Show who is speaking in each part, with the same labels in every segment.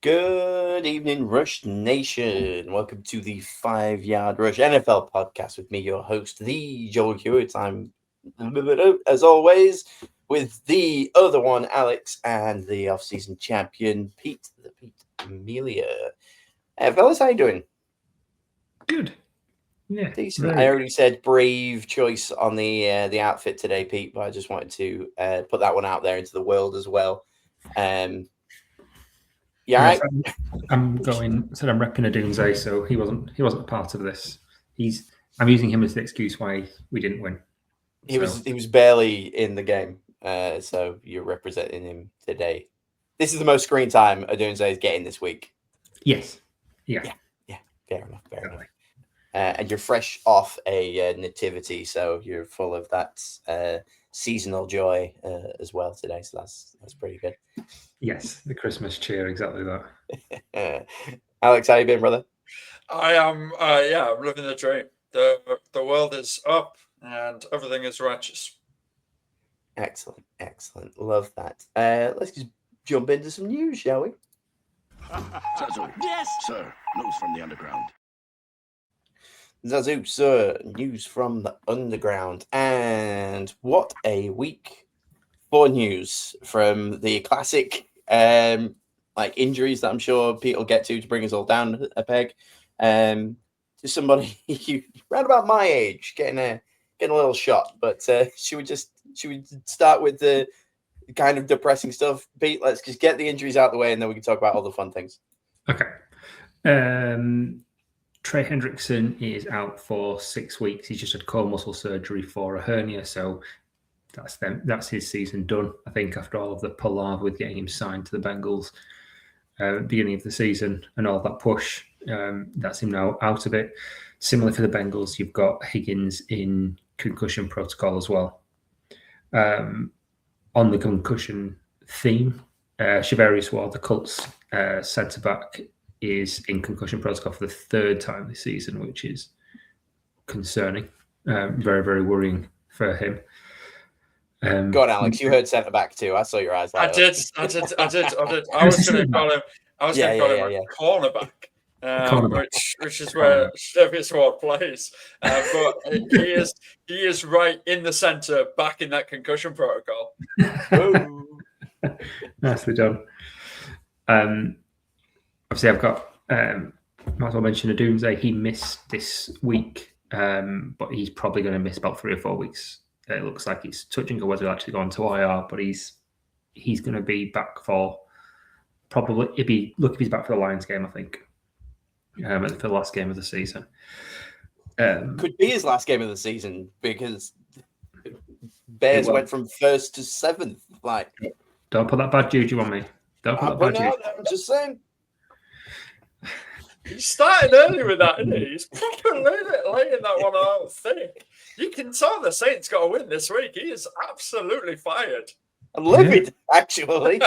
Speaker 1: Good evening, Rush Nation. Welcome to the 5 Yard Rush NFL podcast with me, your host, the Joel Hewitt. I'm, as always, with the other one, Alex, and the off-season champion, Pete, the Pete Amelia. Fellas, how you doing?
Speaker 2: Good. Yeah.
Speaker 1: Decent. I already said brave choice on the outfit today, Pete, but I just wanted to put that one out there into the world as well. Yeah, right?
Speaker 2: I'm going. Said I'm repping a Doomsday, so he wasn't a part of this. I'm using him as the excuse why we didn't win.
Speaker 1: He was barely in the game, so you're representing him today. This is the most screen time Adunze is getting this week.
Speaker 2: Yes. Yeah.
Speaker 1: Fair enough. And you're fresh off a nativity, so you're full of that seasonal joy as well today. So that's pretty good.
Speaker 2: Yes, the Christmas cheer, exactly that.
Speaker 1: Alex, how you been, brother?
Speaker 3: I am. I'm living the dream. The world is up and everything is righteous.
Speaker 1: Excellent. Love that. Let's just jump into some news, shall we?
Speaker 4: Zazu.
Speaker 5: Yes,
Speaker 4: Sir, news from the underground.
Speaker 1: Zazu, sir, news from the underground. And what a week for news from the classic injuries that I'm sure Pete will get to bring us all down a peg. To somebody around about my age getting a little shot. But should we start with the kind of depressing stuff? Pete, let's just get the injuries out of the way and then we can talk about all the fun things.
Speaker 2: Okay. Trey Hendrickson is out for 6 weeks. He's just had core muscle surgery for a hernia, so that's his season done. I think after all of the palaver with getting him signed to the Bengals beginning of the season and all that push, that's him now out of it. Similarly for the Bengals, you've got Higgins in concussion protocol as well. On the concussion theme, Shavarius Ward, the Colts centre back, is in concussion protocol for the third time this season, which is concerning. Very, very worrying for him.
Speaker 1: Go on, Alex. You heard centre back too. I saw your eyes.
Speaker 3: I did. I was going to call him. A cornerback, which is where Shavarius Ward plays. But he is right in the centre, back in that concussion protocol.
Speaker 2: Nicely done. Obviously, I've got, might as well mention a Doomsday. He missed this week, but he's probably going to miss about 3 or 4 weeks. It looks like it's touch and go whether he'll actually go on to IR, but he's going to be back for probably, it'd be lucky if he's back for the Lions game, I think, for the last game of the season.
Speaker 1: Could be his last game of the season because Bears went from 1st to 7th. Like,
Speaker 2: don't put that bad juju on me. Don't put that bad juju.
Speaker 1: I'm just saying.
Speaker 3: He started early with that, didn't he? He's proper laying that one out thick. You can tell the Saints got to win this week. He is absolutely fired.
Speaker 1: I'm livid, actually.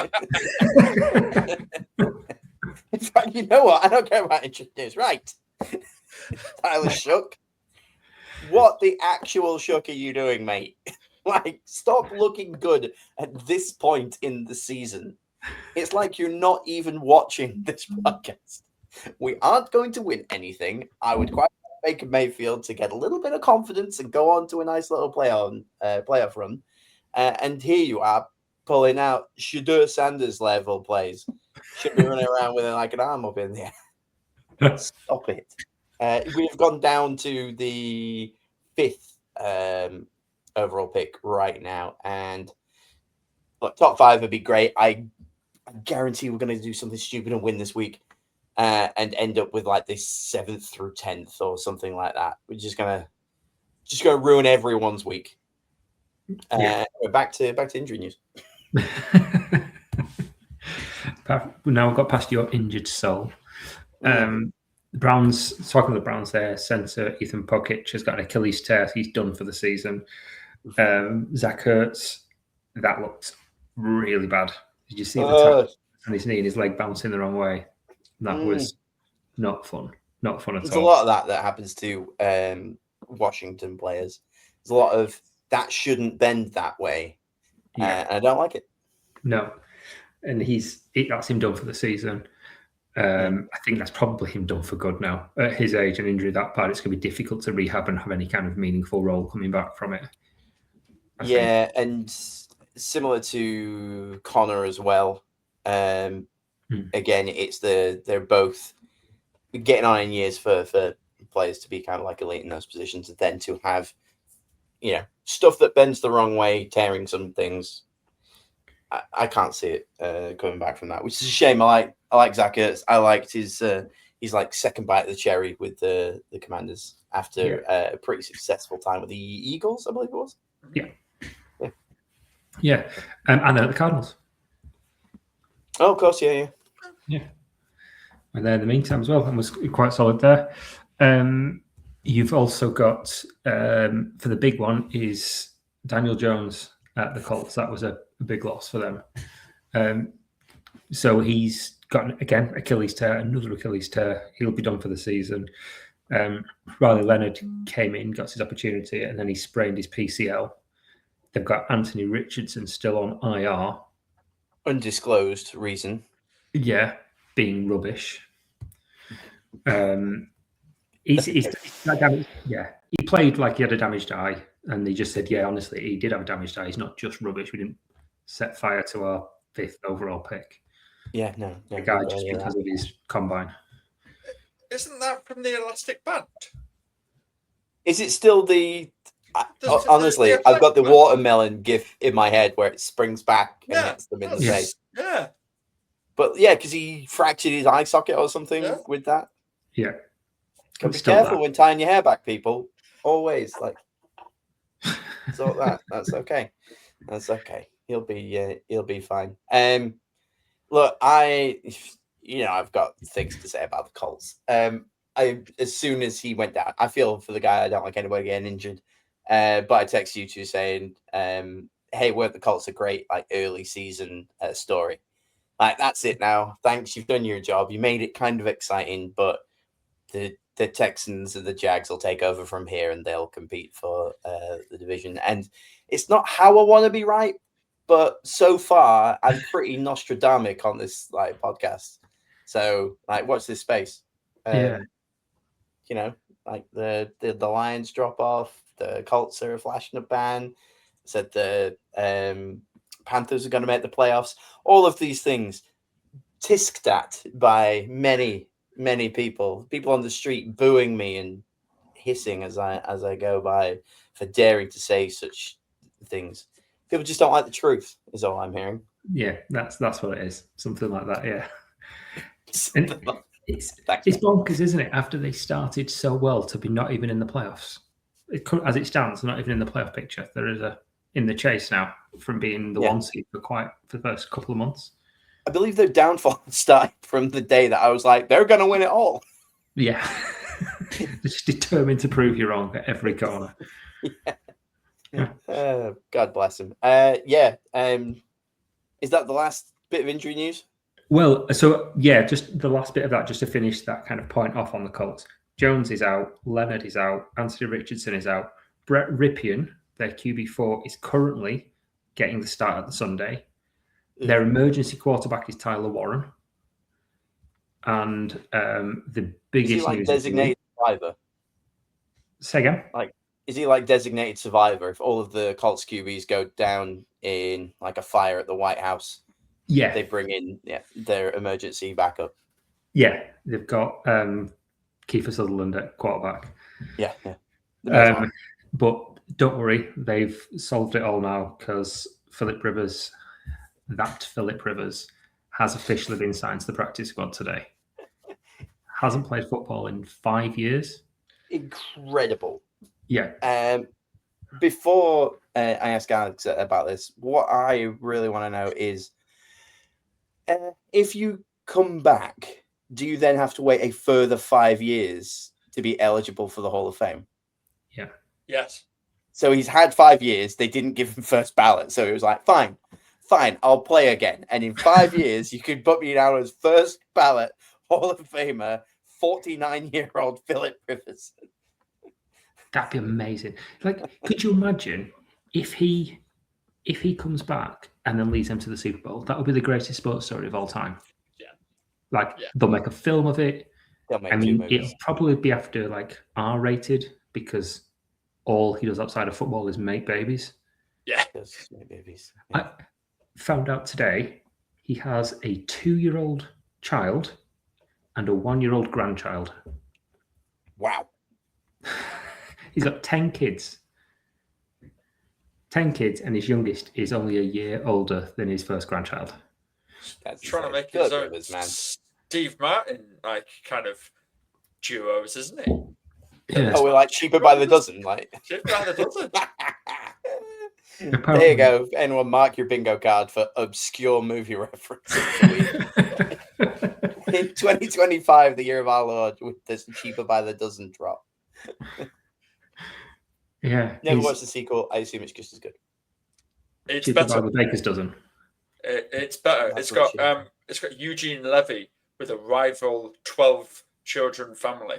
Speaker 1: In fact, you know what? I don't care about interest news. Right. Tyler Shook. What the actual Shook are you doing, mate? Like, stop looking good at this point in the season. It's like you're not even watching this podcast. We aren't going to win anything. I would quite like Baker Mayfield to get a little bit of confidence and go on to a nice little playoff run. And here you are pulling out Shedeur Sanders level plays. Should be running around with like an arm up in the air. Stop it. We've gone down to the 5th overall pick right now. And look, top 5 would be great. I guarantee we're going to do something stupid and win this week. And end up with like the 7th through 10th or something like that. We're just gonna ruin everyone's week. Back to injury news.
Speaker 2: Now we've got past your injured soul. Browns, talking about the Browns there, centre Ethan Pokic has got an Achilles tear. He's done for the season. Zach Ertz, that looked really bad. Did you see the tackle on his knee and his leg bouncing the wrong way? That was not fun. Not fun at all.
Speaker 1: There's a lot of that happens to Washington players. There's a lot of that shouldn't bend that way. And I don't like it.
Speaker 2: No. And that's him done for the season. I think that's probably him done for good now. At his age and injury that bad, it's going to be difficult to rehab and have any kind of meaningful role coming back from it.
Speaker 1: I think. And similar to Connor as well. Again, it's they're both getting on in years for players to be kind of like elite in those positions, and then to have, stuff that bends the wrong way, tearing some things. I can't see it coming back from that, which is a shame. I like Zach Ertz. I liked his like second bite of the cherry with the Commanders after a pretty successful time with the Eagles, I believe it was.
Speaker 2: Yeah. And then at the Cardinals.
Speaker 1: Oh, of course, yeah.
Speaker 2: And then in the meantime as well, and was quite solid there. You've also got for the big one is Daniel Jones at the Colts. That was a big loss for them. So he's got, again, Achilles tear, another Achilles tear. He'll be done for the season. Riley Leonard came in, got his opportunity, and then he sprained his PCL. They've got Anthony Richardson still on IR.
Speaker 1: Undisclosed reason.
Speaker 2: Yeah, being rubbish. He played like he had a damaged eye, and they just said, yeah, honestly, he did have a damaged eye. He's not just rubbish. We didn't set fire to our 5th overall pick.
Speaker 1: Yeah, no.
Speaker 2: The guy just because of his combine.
Speaker 3: Isn't that from the Elastic Band?
Speaker 1: Is it still the... Honestly, I've got the watermelon gif in my head where it springs back and hits them in the face.
Speaker 3: Yeah.
Speaker 1: But yeah, because he fractured his eye socket or something with that.
Speaker 2: Yeah.
Speaker 1: Be careful when tying your hair back, people. Always sort that. That's okay. That's okay. He'll be fine. Look, I've got things to say about the Colts. As soon as he went down, I feel for the guy. I don't like anybody getting injured. But I text you two saying, hey, weren't the Colts a great early season story? That's it now. Thanks, you've done your job. You made it kind of exciting, but the Texans and the Jags will take over from here and they'll compete for the division. And it's not how I want to be right, but so far I'm pretty Nostradamic on this podcast. So watch this space. The Lions drop off. The Colts are a flash in the pan. Said the Panthers are going to make the playoffs. All of these things tisked at by many people on the street booing me and hissing as I go by for daring to say such things. People just don't like the truth, is all I'm hearing.
Speaker 2: Yeah, that's what it is. Something like that, yeah. It's bonkers, isn't it? After they started so well to be not even in the playoffs. As it stands, not even in the playoff picture. There is in the chase now from being the 1 seed for the first couple of months.
Speaker 1: I believe their downfall started from the day that I was like, they're going to win it all.
Speaker 2: Yeah. Just determined to prove you wrong at every corner.
Speaker 1: God bless him. Is that the last bit of injury news?
Speaker 2: Well, so just the last bit of that, just to finish that kind of point off on the Colts. Jones is out, Leonard is out, Anthony Richardson is out. Brett Ripien, their QB4, is currently getting the start at the Sunday. Their emergency quarterback is Tyler Warren. And the biggest news
Speaker 1: designated survivor?
Speaker 2: Say again?
Speaker 1: Is he designated survivor if all of the Colts QBs go down in a fire at the White House?
Speaker 2: Yeah.
Speaker 1: They bring in their emergency backup.
Speaker 2: Yeah. They've got Kiefer Sutherland at quarterback.
Speaker 1: Yeah.
Speaker 2: But don't worry, they've solved it all now because Philip Rivers has officially been signed to the practice squad today. Hasn't played football in 5 years.
Speaker 1: Incredible.
Speaker 2: Yeah.
Speaker 1: Before I ask Alex about this, what I really want to know is if you come back, do you then have to wait a further 5 years to be eligible for the Hall of Fame?
Speaker 2: Yeah.
Speaker 3: Yes.
Speaker 1: So he's had 5 years. They didn't give him first ballot. So he was like, fine, I'll play again. And in 5 years, you could put me down as first ballot Hall of Famer, 49-year-old Philip Rivers.
Speaker 2: That'd be amazing. Could you imagine if he comes back and then leads them to the Super Bowl? That would be the greatest sports story of all time. Like they'll make a film of it.
Speaker 1: I mean,
Speaker 2: it'll probably be after like R-rated because all he does outside of football is make babies.
Speaker 3: Yeah.
Speaker 1: Make babies.
Speaker 2: I found out today he has a 2-year-old child and a 1-year-old grandchild.
Speaker 1: Wow.
Speaker 2: He's got 10 kids. 10 kids, and his youngest is only a year older than his first grandchild.
Speaker 3: That's trying to make his own Steve Martin like kind of duos, isn't he?
Speaker 1: Yeah. Oh, we're like cheaper by the dozen, like
Speaker 3: cheaper by the dozen.
Speaker 1: There you go. Anyone mark your bingo card for obscure movie references. In 2025, the year of our Lord, with this cheaper by the dozen drop.
Speaker 2: Yeah.
Speaker 1: Never watched the sequel. I assume it's just as good.
Speaker 3: It's
Speaker 2: cheaper
Speaker 3: better.
Speaker 2: By the baker's dozen.
Speaker 3: It's better. It's got Eugene Levy with a rival 12 children family.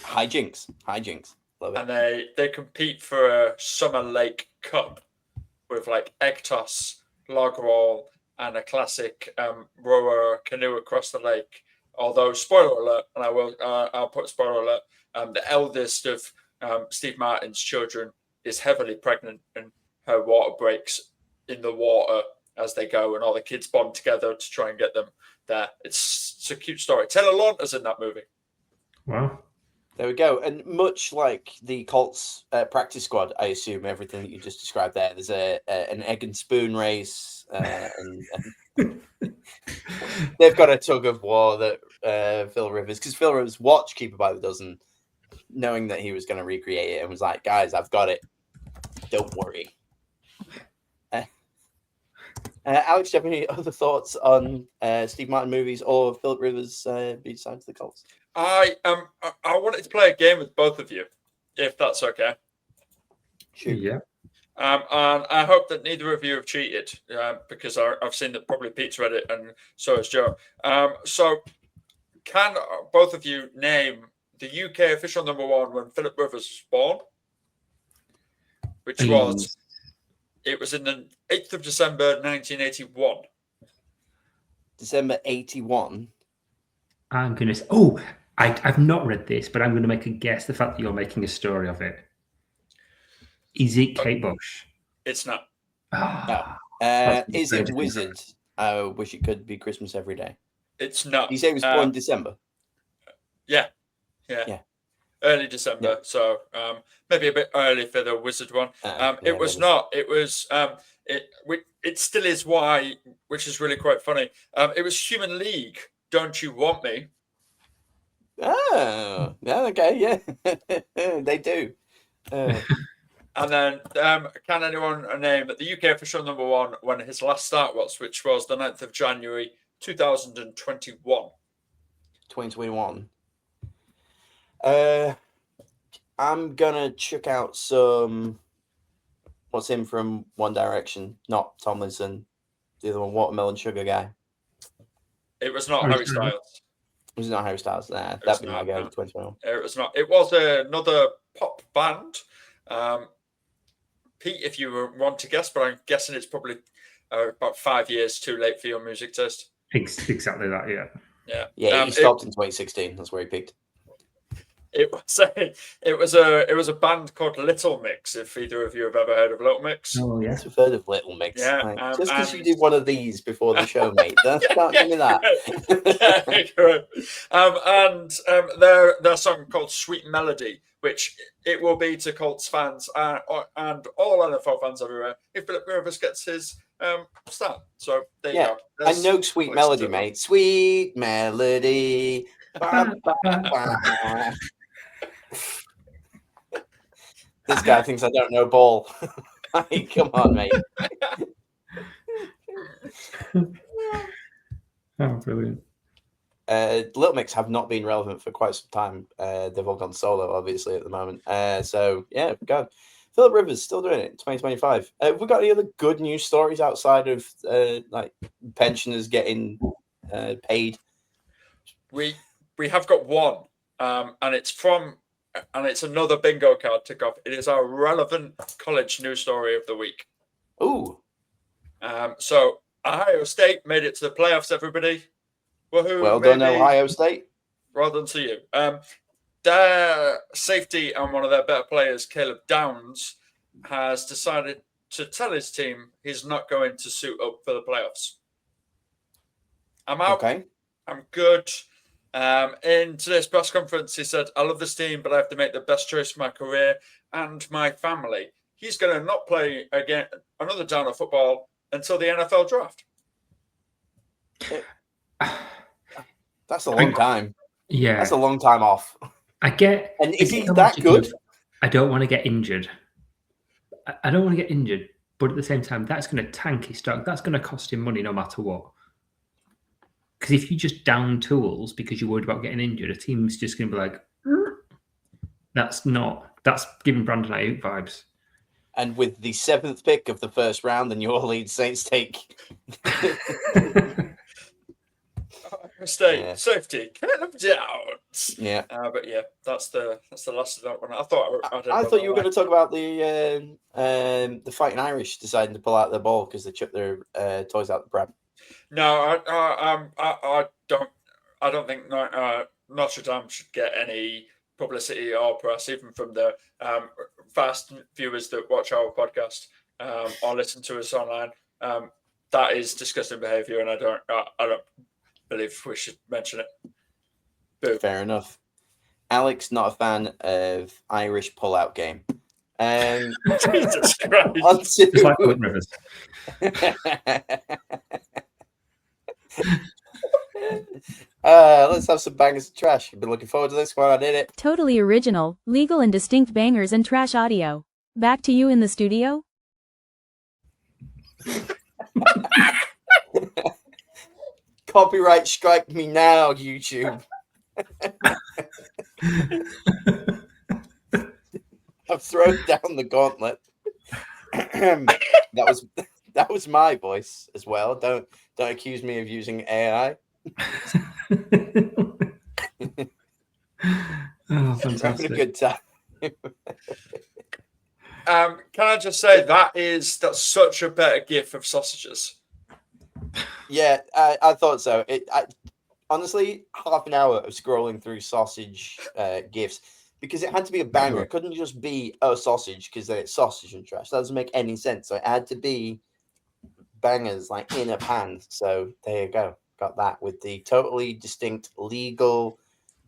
Speaker 1: Hijinks. Love it.
Speaker 3: And they compete for a Summer Lake Cup with like egg toss, log roll, and a classic rower canoe across the lake. Although, spoiler alert, and I'll put spoiler alert, the eldest of Steve Martin's children is heavily pregnant, and her water breaks in the water as they go, and all the kids bond together to try and get them there. It's a cute story. Taylor Lautner's in that movie.
Speaker 2: Wow.
Speaker 1: There we go. And much like the Colts practice squad, I assume everything that you just described there, there's an egg and spoon race, and they've got a tug of war that Phil Rivers, because Phil Rivers watched Keeper by the Dozen, knowing that he was going to recreate it, and was like, guys, I've got it. Don't worry. Alex, do you have any other thoughts on Steve Martin movies or Philip Rivers besides the Colts?
Speaker 3: I wanted to play a game with both of you, if that's okay.
Speaker 2: Sure. Yeah.
Speaker 3: And I hope that neither of you have cheated, because I've seen that probably Pete's read it, and so has Joe. So, can both of you name the UK official number 1 when Philip Rivers was born? Which was, it was in the 8th of December, 1981.
Speaker 1: December 81.
Speaker 2: I'm going to say, oh, I've not read this, but I'm going to make a guess. The fact that you're making a story of it. Is it Kate Bush?
Speaker 3: It's not.
Speaker 1: No. Is it Wizard? I wish it could be Christmas every day.
Speaker 3: It's not.
Speaker 1: You say it was born in December?
Speaker 3: Yeah. Early December, so maybe a bit early for the Wizard one. It was not. It was. It still is why, which is really quite funny. It was Human League. Don't You Want Me?
Speaker 1: Oh, okay, yeah, they do.
Speaker 3: And then, can anyone name the UK official number 1 when his last start was, which was the 9th of January, 2021?
Speaker 1: 2021. I'm gonna check out some. What's him from One Direction? Not Tomlinson. The other one, Watermelon Sugar guy.
Speaker 3: It was not Harry Styles.
Speaker 1: It was not Harry Styles. Nah, that'd be my go. 2021.
Speaker 3: It was not. It was another pop band. Pete, if you want to guess, but I'm guessing it's probably about 5 years too late for your music taste.
Speaker 2: Exactly that, yeah.
Speaker 1: Yeah, he stopped in 2016. That's where he peaked.
Speaker 3: It was a band called Little Mix. If either of you have ever heard of Little Mix,
Speaker 2: oh yes,
Speaker 1: I've heard of Little Mix.
Speaker 3: Yeah,
Speaker 1: just because you did one of these before the show, mate. Don't give me that. Their song called "Sweet Melody," which it will be to Colts fans and all NFL fans everywhere if Philip Rivers gets his start. So there you go. I know "Sweet Melody," mate. Sweet Melody. Ba, ba, ba. This guy thinks I don't know ball. Come on, mate.
Speaker 2: Oh, brilliant.
Speaker 1: Little Mix have not been relevant for quite some time. They've all gone solo, obviously, at the moment. So, yeah, go. Philip Rivers still doing it in 2025. Have we got any other good news stories outside of like pensioners getting paid?
Speaker 3: We have got one, and it's another bingo card tick off. It is our relevant college news story of the week.
Speaker 1: Ooh.
Speaker 3: So Ohio State made it to the playoffs, everybody.
Speaker 1: Well done, Ohio State.
Speaker 3: Well done to you. Their safety and one of their better players, Caleb Downs, has decided to tell his team he's not going to suit up for the playoffs. I'm out.
Speaker 1: Okay.
Speaker 3: I'm good. In today's press conference, he said, I love this team, but I have to make the best choice for my career and my family. He's going to not play again another down of football until the NFL draft.
Speaker 1: That's a long time.
Speaker 2: Yeah.
Speaker 1: That's a long time off.
Speaker 2: I get.
Speaker 1: And is he that good?
Speaker 2: I don't want to get injured. I don't want to get injured, but at the same time, that's going to tank his stock. That's going to cost him money no matter what. Because if you just down tools because you're worried about getting injured, a team's just going to be like, that's giving Brandon Ayuk vibes.
Speaker 1: And with the 7th pick of the first round, the New Orleans Saints take
Speaker 3: safety, Caleb Downs.
Speaker 1: Yeah,
Speaker 3: but yeah, that's the last of that one. I thought
Speaker 1: you were going to talk about the Fighting Irish deciding to pull out their ball because they chucked their toys out the pram.
Speaker 3: No, I don't think Notre Dame should get any publicity or press, even from the vast viewers that watch our podcast or listen to us online. That is disgusting behaviour, and I don't believe we should mention it. Boom.
Speaker 1: Fair enough. Alex, not a fan of Irish pull-out game.
Speaker 3: Jesus Christ.
Speaker 2: It's like Philip Rivers.
Speaker 1: Let's have some bangers and trash. I've been looking forward to this one. I did it.
Speaker 5: Totally original, legal and distinct bangers and trash audio. Back to you in the studio.
Speaker 1: Copyright strike me now, YouTube. I've thrown down the gauntlet. That was my voice as well. Don't accuse me of using AI.
Speaker 2: Oh, fantastic.
Speaker 1: Having a good time.
Speaker 3: Can I just say that's such a better gif of sausages.
Speaker 1: Yeah, I thought so. Honestly, half an hour of scrolling through sausage gifs because it had to be a banger. It couldn't just be a sausage because then it's sausage and trash. That doesn't make any sense. So it had to be bangers like in a pan. So there you go. Got that with the totally distinct, legal,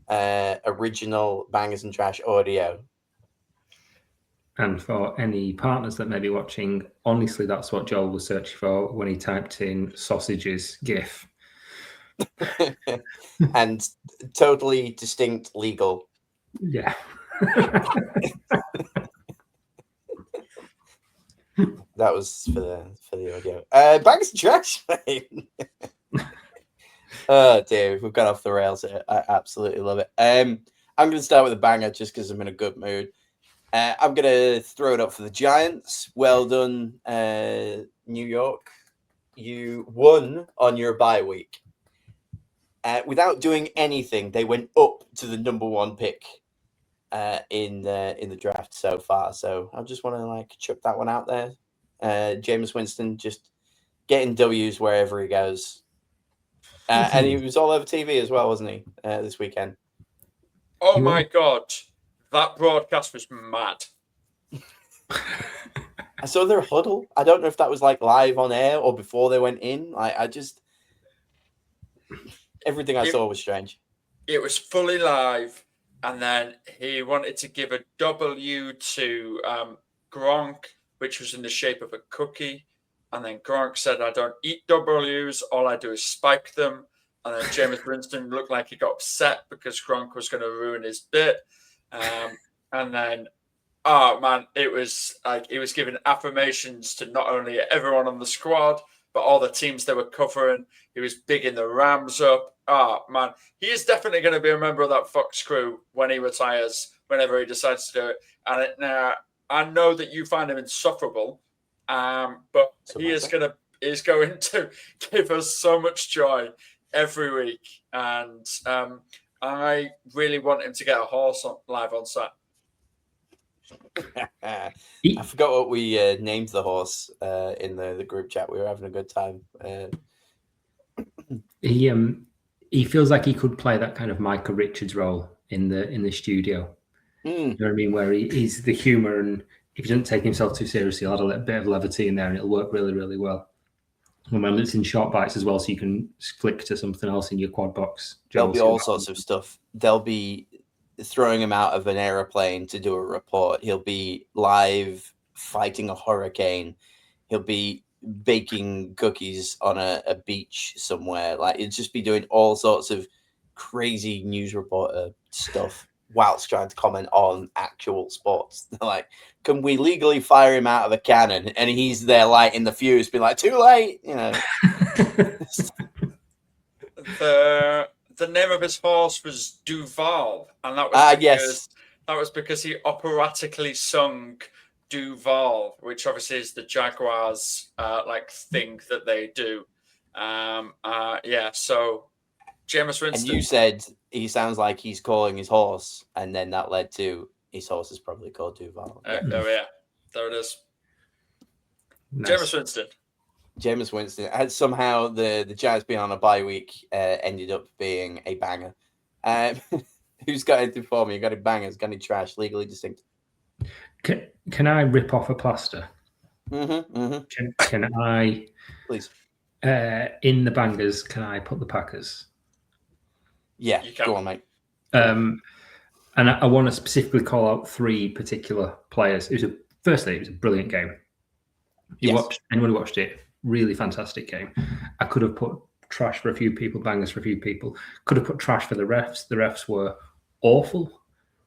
Speaker 1: original bangers and trash audio.
Speaker 2: And for any partners that may be watching, honestly, that's what Joel was searching for when he typed in sausages GIF.
Speaker 1: And totally distinct, legal.
Speaker 2: Yeah.
Speaker 1: That was for the audio. Bangers and trash, mate. Oh dear, we've got off the rails here. I absolutely love it. I'm going to start with a banger just because I'm in a good mood. I'm going to throw it up for the Giants. Well done, New York. You won on your bye week. Without doing anything, they went up to the number 1 pick in the draft so far. So I just want to chuck that one out there. Jameis Winston just getting W's wherever he goes. And he was all over TV as well, wasn't he, this weekend?
Speaker 3: Oh, my God. That broadcast was mad.
Speaker 1: I saw their huddle. I don't know if that was live on air or before they went in. Everything I saw was strange.
Speaker 3: It was fully live. And then he wanted to give a W to Gronk, which was in the shape of a cookie. And then Gronk said, I don't eat W's. All I do is spike them. And then Jameis Winston looked like he got upset because Gronk was going to ruin his bit. And then, oh man, it was like he was giving affirmations to not only everyone on the squad, but all the teams they were covering. He was bigging the Rams up. Oh man, he is definitely going to be a member of that Fox crew when he retires, whenever he decides to do it. And I know that you find him insufferable, but he is going to give us so much joy every week. And I really want him to get a horse live on set.
Speaker 1: I forgot what we named the horse in the group chat. We were having a good time.
Speaker 2: he feels like he could play that kind of Micah Richards role in the studio. You know what I mean? Where he's the humor, and if he doesn't take himself too seriously, he'll add a bit of levity in there, and it'll work really, really well. Remember, it's in short bites as well, so you can flick to something else in your quad box.
Speaker 1: There'll be all sorts of stuff. They'll be throwing him out of an aeroplane to do a report. He'll be live fighting a hurricane. He'll be baking cookies on a beach somewhere. Like, he'll just be doing all sorts of crazy news reporter stuff whilst trying to comment on actual sports. They're like, can we legally fire him out of a cannon? And he's there lighting the fuse, being like, too late, you know.
Speaker 3: The name of his horse was Duval, and that was that was because he operatically sung Duval, which obviously is the Jaguars like thing that they do. So Jameis Winston.
Speaker 1: And you said he sounds like he's calling his horse, and then that led to his horse is probably called Duval.
Speaker 3: There it is. Nice. Jameis Winston.
Speaker 1: And somehow the Giants being on a bye week ended up being a banger. Who's got anything for me? You got any bangers? Got any trash? Legally distinct?
Speaker 2: Can I rip off a plaster? Can I?
Speaker 1: Please.
Speaker 2: In the bangers, can I put the Packers?
Speaker 1: Yeah, go on, mate.
Speaker 2: And I want to specifically call out three particular players. Firstly, it was a brilliant game. Anyone who watched it, really fantastic game. I could have put trash for a few people, bangers for a few people. Could have put trash for the refs. The refs were awful.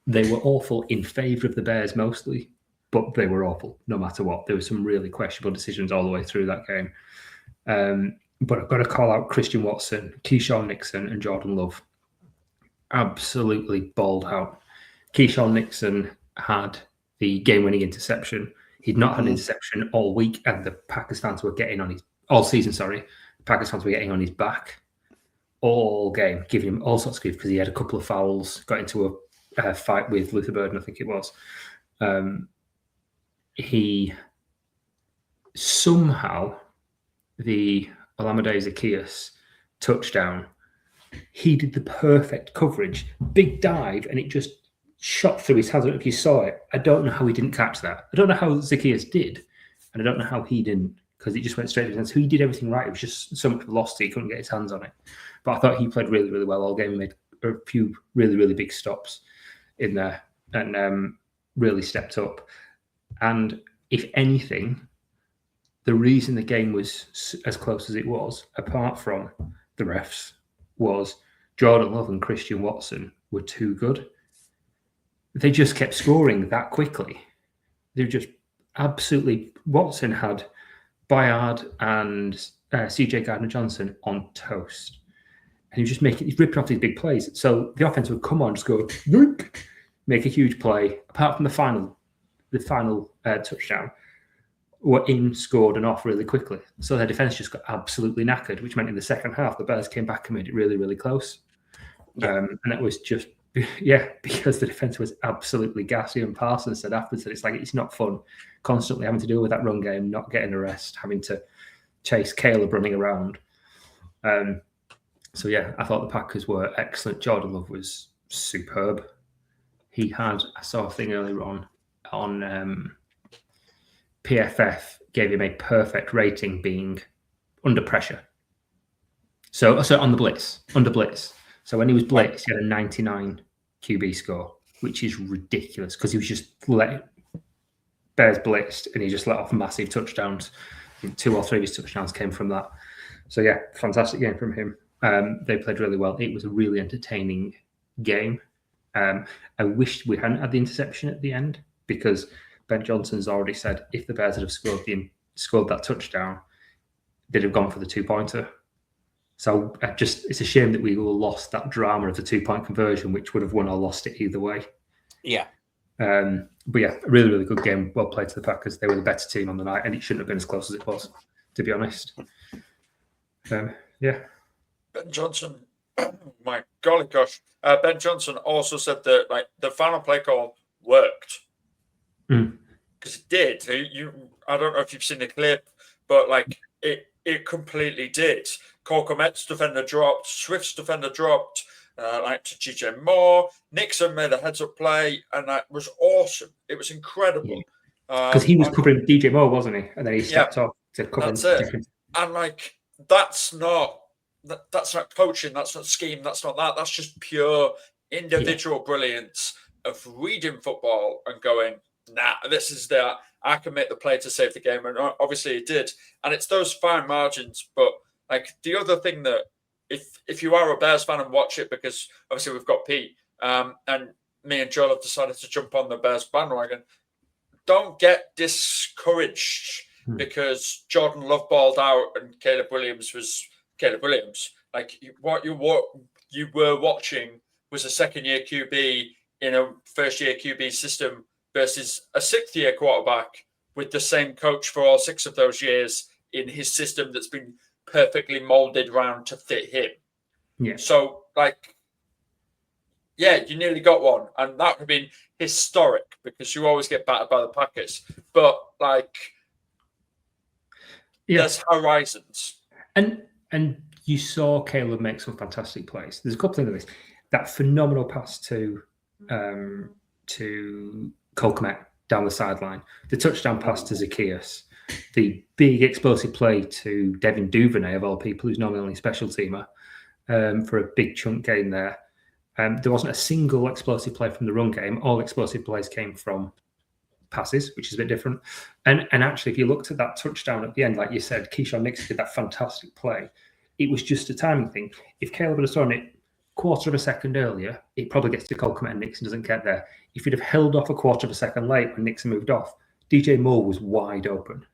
Speaker 2: They were awful in favour of the Bears mostly, but they were awful no matter what. There were some really questionable decisions all the way through that game. But I've got to call out Christian Watson, Keyshawn Nixon, and Jordan Love. Absolutely balled out. Keyshawn Nixon had the game-winning interception. He'd not had an interception all week, and the Packers fans were getting on his all season. Sorry, the Packers fans were getting on his back all game, giving him all sorts of grief because he had a couple of fouls, got into a fight with Luther Burden, I think it was. He somehow the Olamide Zaccheaus touchdown. He did the perfect coverage, big dive, and it just shot through his hands. I don't know if you saw it. I don't know how he didn't catch that. I don't know how Zaccheaus did, and I don't know how he didn't, because it just went straight to his hands. So he did everything right. It was just so much velocity, he couldn't get his hands on it. But I thought he played really, really well all game. He made a few really, really big stops in there and really stepped up. And if anything, the reason the game was as close as it was, apart from the refs, was Jordan Love and Christian Watson were too good. They just kept scoring that quickly. They were just absolutely... Watson had Bayard and CJ Gardner-Johnson on toast. And he was just he's ripping off these big plays. So the offense would come on, just go, make a huge play. Apart from the final touchdown, were in, scored, and off really quickly. So their defense just got absolutely knackered, which meant in the second half, the Bears came back and made it really, really close. And that was just, because the defense was absolutely gassy. And Parsons said afterwards that it's not fun constantly having to deal with that run game, not getting a rest, having to chase Caleb running around. So yeah, I thought the Packers were excellent. Jordan Love was superb. I saw a thing earlier on PFF gave him a perfect rating being under pressure. So on the blitz, under blitz. So when he was blitzed, he had a 99 QB score, which is ridiculous because he was just Bears blitzed and he just let off massive touchdowns. 2 or 3 of his touchdowns came from that. So yeah, fantastic game from him. They played really well. It was a really entertaining game. I wish we hadn't had the interception at the end because Ben Johnson's already said if the Bears had scored that touchdown, they'd have gone for the 2-pointer. So it's a shame that we all lost that drama of the 2-point conversion, which would have won or lost it either way.
Speaker 1: Yeah.
Speaker 2: But yeah, a really, really good game. Well played to the Packers. They were the better team on the night, and it shouldn't have been as close as it was, to be honest. Yeah.
Speaker 3: Ben Johnson, my golly gosh. Ben Johnson also said that the final play call worked. Because it did. I don't know if you've seen the clip, but it completely did. Cole Kmet's defender dropped, Swift's defender dropped, like to GJ Moore. Nixon made a heads-up play, and that was awesome. It was incredible.
Speaker 2: Because he was covering DJ Moore, wasn't he? And then he stepped off to cover.
Speaker 3: That's it. And like that's not coaching. That's not scheme. That's not that. That's just pure individual brilliance of reading football and going, nah, this is that. I can make the play to save the game, and obviously he did. And it's those fine margins. But like the other thing that if you are a Bears fan and watch it, because obviously we've got Pete and me and Joel have decided to jump on the Bears bandwagon. Don't get discouraged because Jordan Love balled out and Caleb Williams was Caleb Williams. Like what you were watching was a second-year QB in a first-year QB system versus a sixth-year quarterback with the same coach for all 6 of those years in his system that's been perfectly molded around to fit him.
Speaker 2: Yeah.
Speaker 3: So, like, yeah, you nearly got one. And that would have been historic because you always get battered by the Packers. But, like, there's horizons.
Speaker 2: And you saw Caleb make some fantastic plays. There's a couple of things. That phenomenal pass to Cole Kmet down the sideline. The touchdown pass to Zacchaeus. The big explosive play to Devin Duvernay, of all people, who's normally only special teamer, for a big chunk game there. There wasn't a single explosive play from the run game. All explosive plays came from passes, which is a bit different. And actually, if you looked at that touchdown at the end, like you said, Keyshawn Nixon did that fantastic play. It was just a timing thing. If Caleb had thrown it quarter of a second earlier, it probably gets to Cole Kmet and Nixon doesn't get there. If he'd have held off a quarter of a second late when Nixon moved off, DJ Moore was wide open.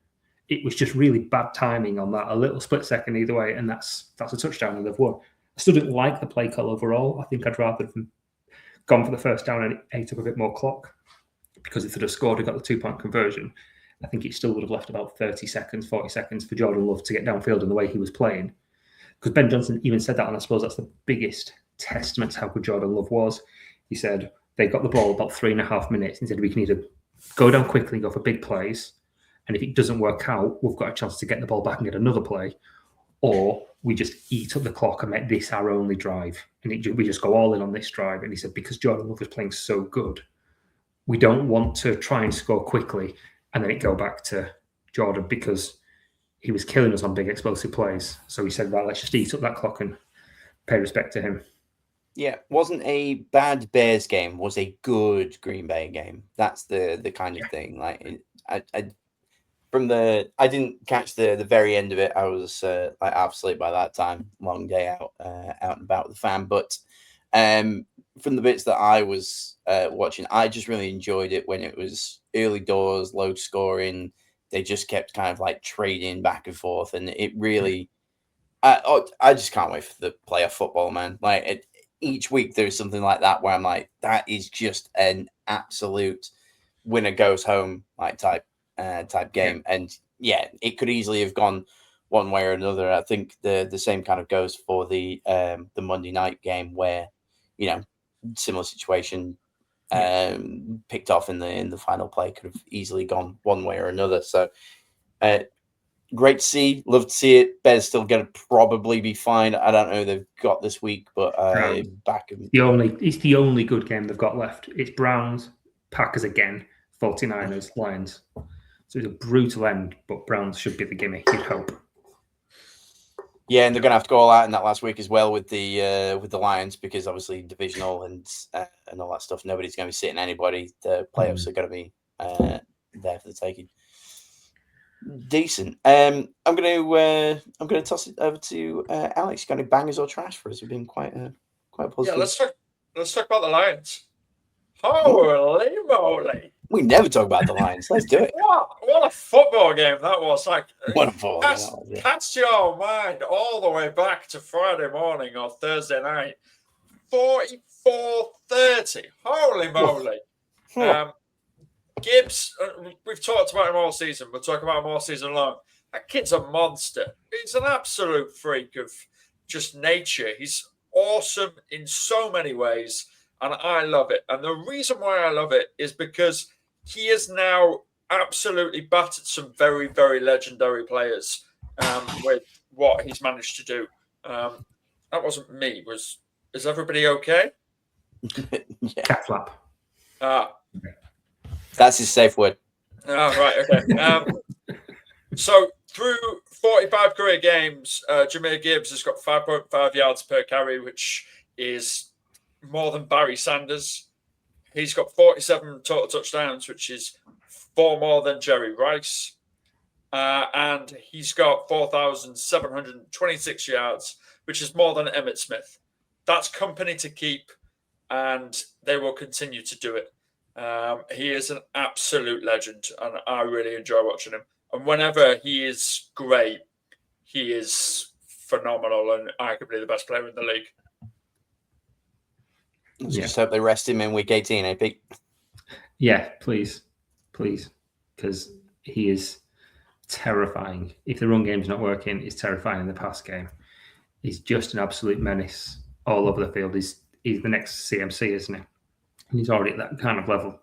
Speaker 2: It was just really bad timing on that, a little split second either way, and that's a touchdown and they've won. I still didn't like the play call overall. I think I'd rather have gone for the first down and it ate up a bit more clock, because if they'd have scored and got the 2-point conversion, I think it still would have left about 30 seconds, 40 seconds for Jordan Love to get downfield in the way he was playing. Because Ben Johnson even said that, and I suppose that's the biggest testament to how good Jordan Love was. He said they got the ball about 3.5 minutes and said we can either go down quickly, go for big plays, and if it doesn't work out, we've got a chance to get the ball back and get another play, or we just eat up the clock and make this our only drive. And we just go all in on this drive. And he said, because Jordan Love was playing so good, we don't want to try and score quickly and then it go back to Jordan, because he was killing us on big explosive plays. So he said, right, let's just eat up that clock and pay respect to him.
Speaker 1: Yeah, wasn't a bad Bears game, was a good Green Bay game. That's the kind of thing. Like I didn't catch the very end of it. I was like half asleep by that time. Long day out and about with the fam. But from the bits that I was watching, I just really enjoyed it when it was early doors, low scoring. They just kept kind of like trading back and forth, and it really. I just can't wait for the playoff football, man. Like each week there's something like that where I'm like, that is just an absolute winner goes home like type game. And yeah, it could easily have gone one way or another. I think the same kind of goes for the Monday night game where, similar situation, picked off in the final play, could have easily gone one way or another. So great to see, love to see it. Bears still going to probably be fine. I don't know who they've got this week, but back in
Speaker 2: it's the only good game they've got left. It's Browns, Packers again, 49ers, Lions. So it's a brutal end, but Browns should be the gimme, you'd hope.
Speaker 1: Yeah, and they're going to have to go all out in that last week as well with the Lions, because obviously divisional and all that stuff. Nobody's going to be sitting anybody. The playoffs are going to be there for the taking. Decent. I'm going to toss it over to Alex. Got any bangers or trash for us? We've been quite positive.
Speaker 3: Yeah, let's talk about the Lions. Holy moly!
Speaker 1: We never talk about the Lions. Let's do it.
Speaker 3: What a football game that was! Like,
Speaker 1: wonderful.
Speaker 3: Cast your mind all the way back to Friday morning or Thursday night. 44-30. Holy moly! Gibbs, we've talked about him all season. We'll talk about him all season long. That kid's a monster. He's an absolute freak of just nature. He's awesome in so many ways, and I love it. And the reason why I love it is because he has now absolutely battered some very, very legendary players with what he's managed to do. That wasn't me. Is everybody okay?
Speaker 1: Yeah.
Speaker 2: Cat flap.
Speaker 1: That's his safe word.
Speaker 3: Right. Okay. So through 45 career games, Jahmyr Gibbs has got 5.5 yards per carry, which is more than Barry Sanders. He's got 47 total touchdowns, which is 4 more than Jerry Rice. And he's got 4,726 yards, which is more than Emmitt Smith. That's company to keep, and they will continue to do it. He is an absolute legend, and I really enjoy watching him. And whenever he is great, he is phenomenal and arguably the best player in the league.
Speaker 1: Let's just hope they rest him in week 18, eh, Pete?
Speaker 2: Yeah, please, because he is terrifying. If the run game's not working, he's terrifying in the pass game. He's just an absolute menace all over the field. He's the next CMC, isn't he? And he's already at that kind of level.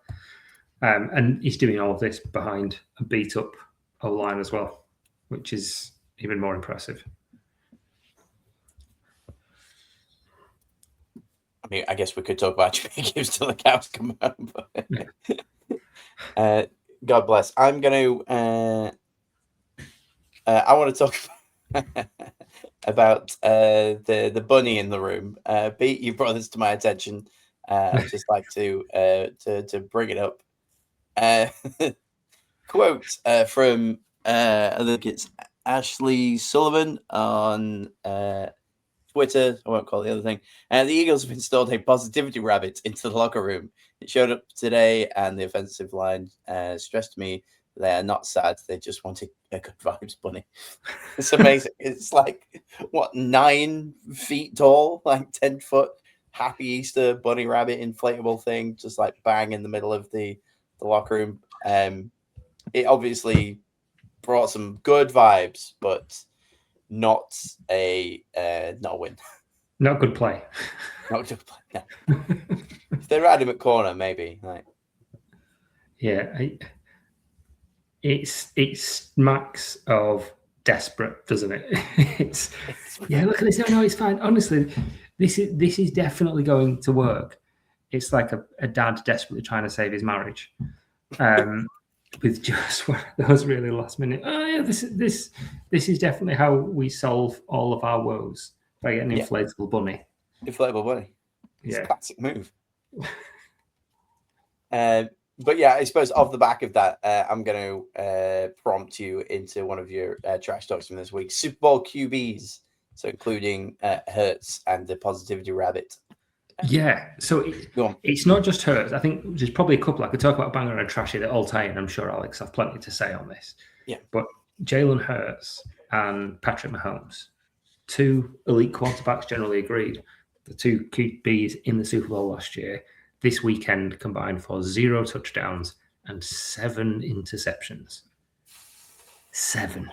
Speaker 2: And he's doing all of this behind a beat-up O-line as well, which is even more impressive.
Speaker 1: I mean, I guess we could talk about Jahmyr Gibbs till the cows come home. But, God bless. I'm going to... I want to talk about the bunny in the room. Pete, you brought this to my attention. I'd just like to bring it up. Quote from I think it's Ashley Sullivan on Twitter. I won't call it the other thing. The Eagles have installed a positivity rabbit into the locker room. It showed up today, and the offensive line stressed to me they are not sad. They just want a good vibes bunny. It's amazing. It's like, 9 feet tall, like 10 foot. Happy Easter bunny rabbit inflatable thing, just like bang in the middle of the locker room. It obviously brought some good vibes, but not a win.
Speaker 2: Not good play.
Speaker 1: Not good play. No. If they had him at corner, maybe. Like.
Speaker 2: Yeah, it smacks of desperate, doesn't it? It's look at this. No, it's fine. Honestly, this is definitely going to work. It's like a dad desperately trying to save his marriage, with just those really last minute. Oh yeah, this is definitely how we solve all of our woes by getting an inflatable bunny.
Speaker 1: Inflatable bunny. It's a classic move. But yeah, I suppose off the back of that, I'm going to prompt you into one of your trash talks from this week. Super Bowl QBs, so including Hurts and the positivity rabbit.
Speaker 2: Yeah, so it's not just Hurts. I think there's probably a couple. I could talk about banger and trashy that all tie in. I'm sure Alex have plenty to say on this.
Speaker 1: Yeah,
Speaker 2: but Jalen Hurts and Patrick Mahomes, 2 elite quarterbacks, generally agreed. The 2 QBs in the Super Bowl last year. This weekend combined for 0 touchdowns and 7 interceptions. 7.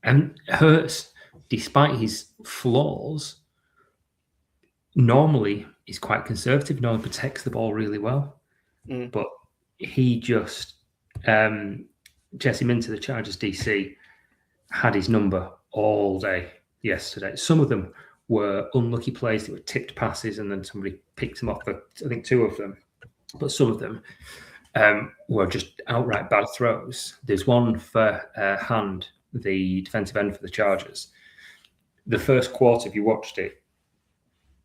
Speaker 2: And Hurts, despite his flaws, normally is quite conservative, normally protects the ball really well. But he just, Jesse Minter, the Chargers DC, had his number all day yesterday. Some of them were unlucky plays that were tipped passes and then somebody picked them off for, I think, 2 of them. But some of them were just outright bad throws. There's one for Hand, the defensive end for the Chargers. The first quarter, if you watched it,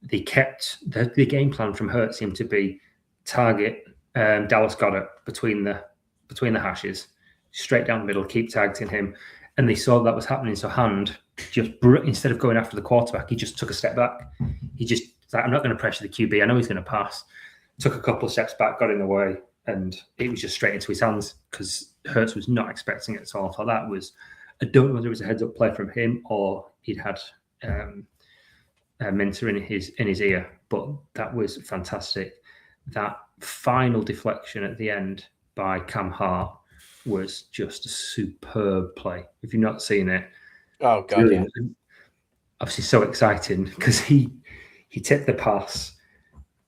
Speaker 2: they kept the game plan from Hurts seemed to be target Dallas Goedert between the hashes, straight down the middle, keep targeting him. And they saw that was happening. So Hand, just instead of going after the quarterback, he just took a step back. He just like, I'm not going to pressure the QB. I know he's going to pass. Took a couple of steps back, got in the way, and it was just straight into his hands because Hurts was not expecting it at all. So that was, I don't know whether it was a heads-up play from him or he'd had Minter in his ear, but that was fantastic. That final deflection at the end by Cam Hart was just a superb play. If you've not seen it,
Speaker 1: oh god, yeah.
Speaker 2: Obviously so exciting because he tipped the pass.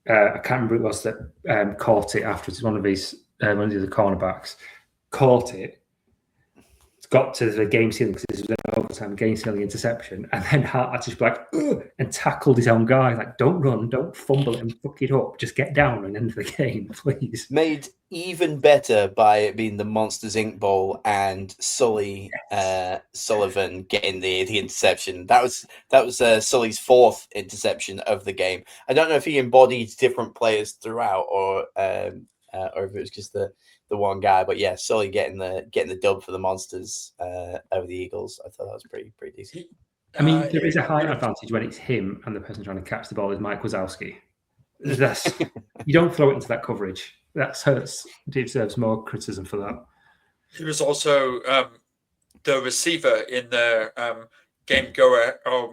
Speaker 2: I can't remember who it was that caught it afterwards. One of the other cornerbacks caught it, got to the game ceiling because this was an overtime game ceiling interception, and then Hart had to just be like, ugh, and tackled his own guy. Like, don't run, don't fumble it and fuck it up. Just get down and end the game, please.
Speaker 1: Made even better by it being the Monsters Inc. Bowl and Sully Sullivan getting the interception. That was Sully's 4th interception of the game. I don't know if he embodied different players throughout or if it was just the one guy, but yeah, Sully getting the dub for the Monsters over the Eagles. I thought that was pretty decent.
Speaker 2: I mean, there is a high advantage when it's him and the person trying to catch the ball is Mike Wazowski. You don't throw it into that coverage. That hurts. Deserves more criticism for that.
Speaker 3: He was also the receiver in the game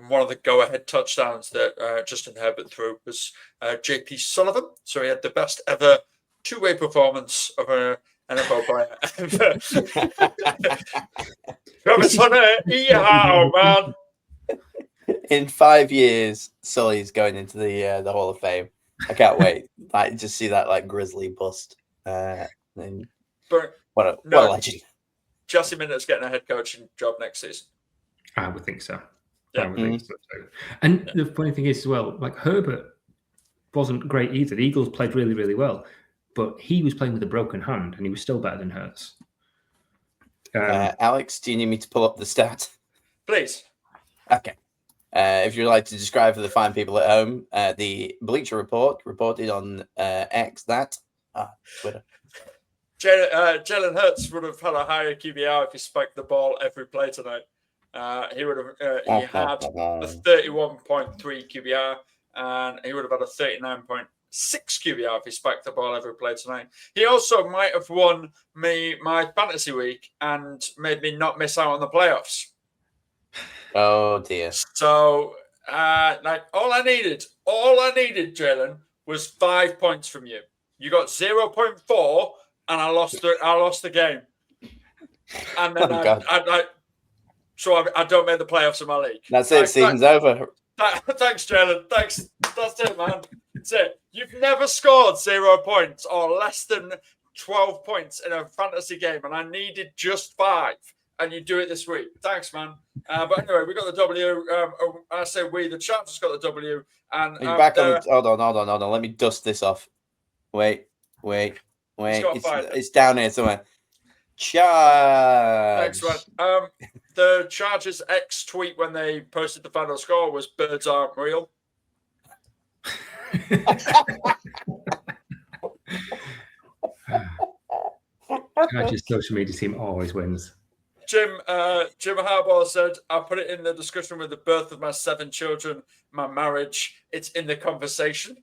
Speaker 3: one of the go-ahead touchdowns that Justin Herbert threw was JP Sullivan. So he had the best ever two-way performance of an NFL player ever. Man.
Speaker 1: In 5 years, Sully's going into the Hall of Fame. I can't wait. Like, just see that like grizzly bust. What a legend.
Speaker 3: Jesse Minter's getting a head coaching job next season.
Speaker 2: I would think so.
Speaker 3: Yeah.
Speaker 2: I would think so too. And the funny thing is as well, like Herbert wasn't great either. The Eagles played really, really well, but he was playing with a broken hand and he was still better than Hurts.
Speaker 1: Alex, do you need me to pull up the stat?
Speaker 3: Please.
Speaker 1: Okay. If you'd like to describe for the fine people at home, the Bleacher Report reported on X that Twitter.
Speaker 3: Jalen Hurts would have had a higher QBR if he spiked the ball every play tonight. He would have. He had a 31.3 QBR, and he would have had a 39.6 QBR if he spiked the ball every play tonight. He also might have won me my fantasy week and made me not miss out on the playoffs.
Speaker 1: Oh dear.
Speaker 3: So, all I needed, Jalen, was 5 points from you. You got 0.4, and I lost the game. And then I don't make the playoffs in my league.
Speaker 1: That's it. Season's over.
Speaker 3: Thanks, Jalen. Thanks. That's it, man. That's it. You've never scored 0 points or less than 12 points in a fantasy game, and I needed just 5. And you do it this week. Thanks, man. But anyway, we got the W. I say we, the Chargers got the W. And
Speaker 1: back on. Hold on. Let me dust this off. Wait. It's down here somewhere. Charge.
Speaker 3: Thanks, man. The Chargers X tweet when they posted the final score was "Birds aren't real."
Speaker 2: Chargers social media team always wins.
Speaker 3: Jim Harbaugh said, "I put it in the discussion with the birth of my 7 children, my marriage. It's in the conversation."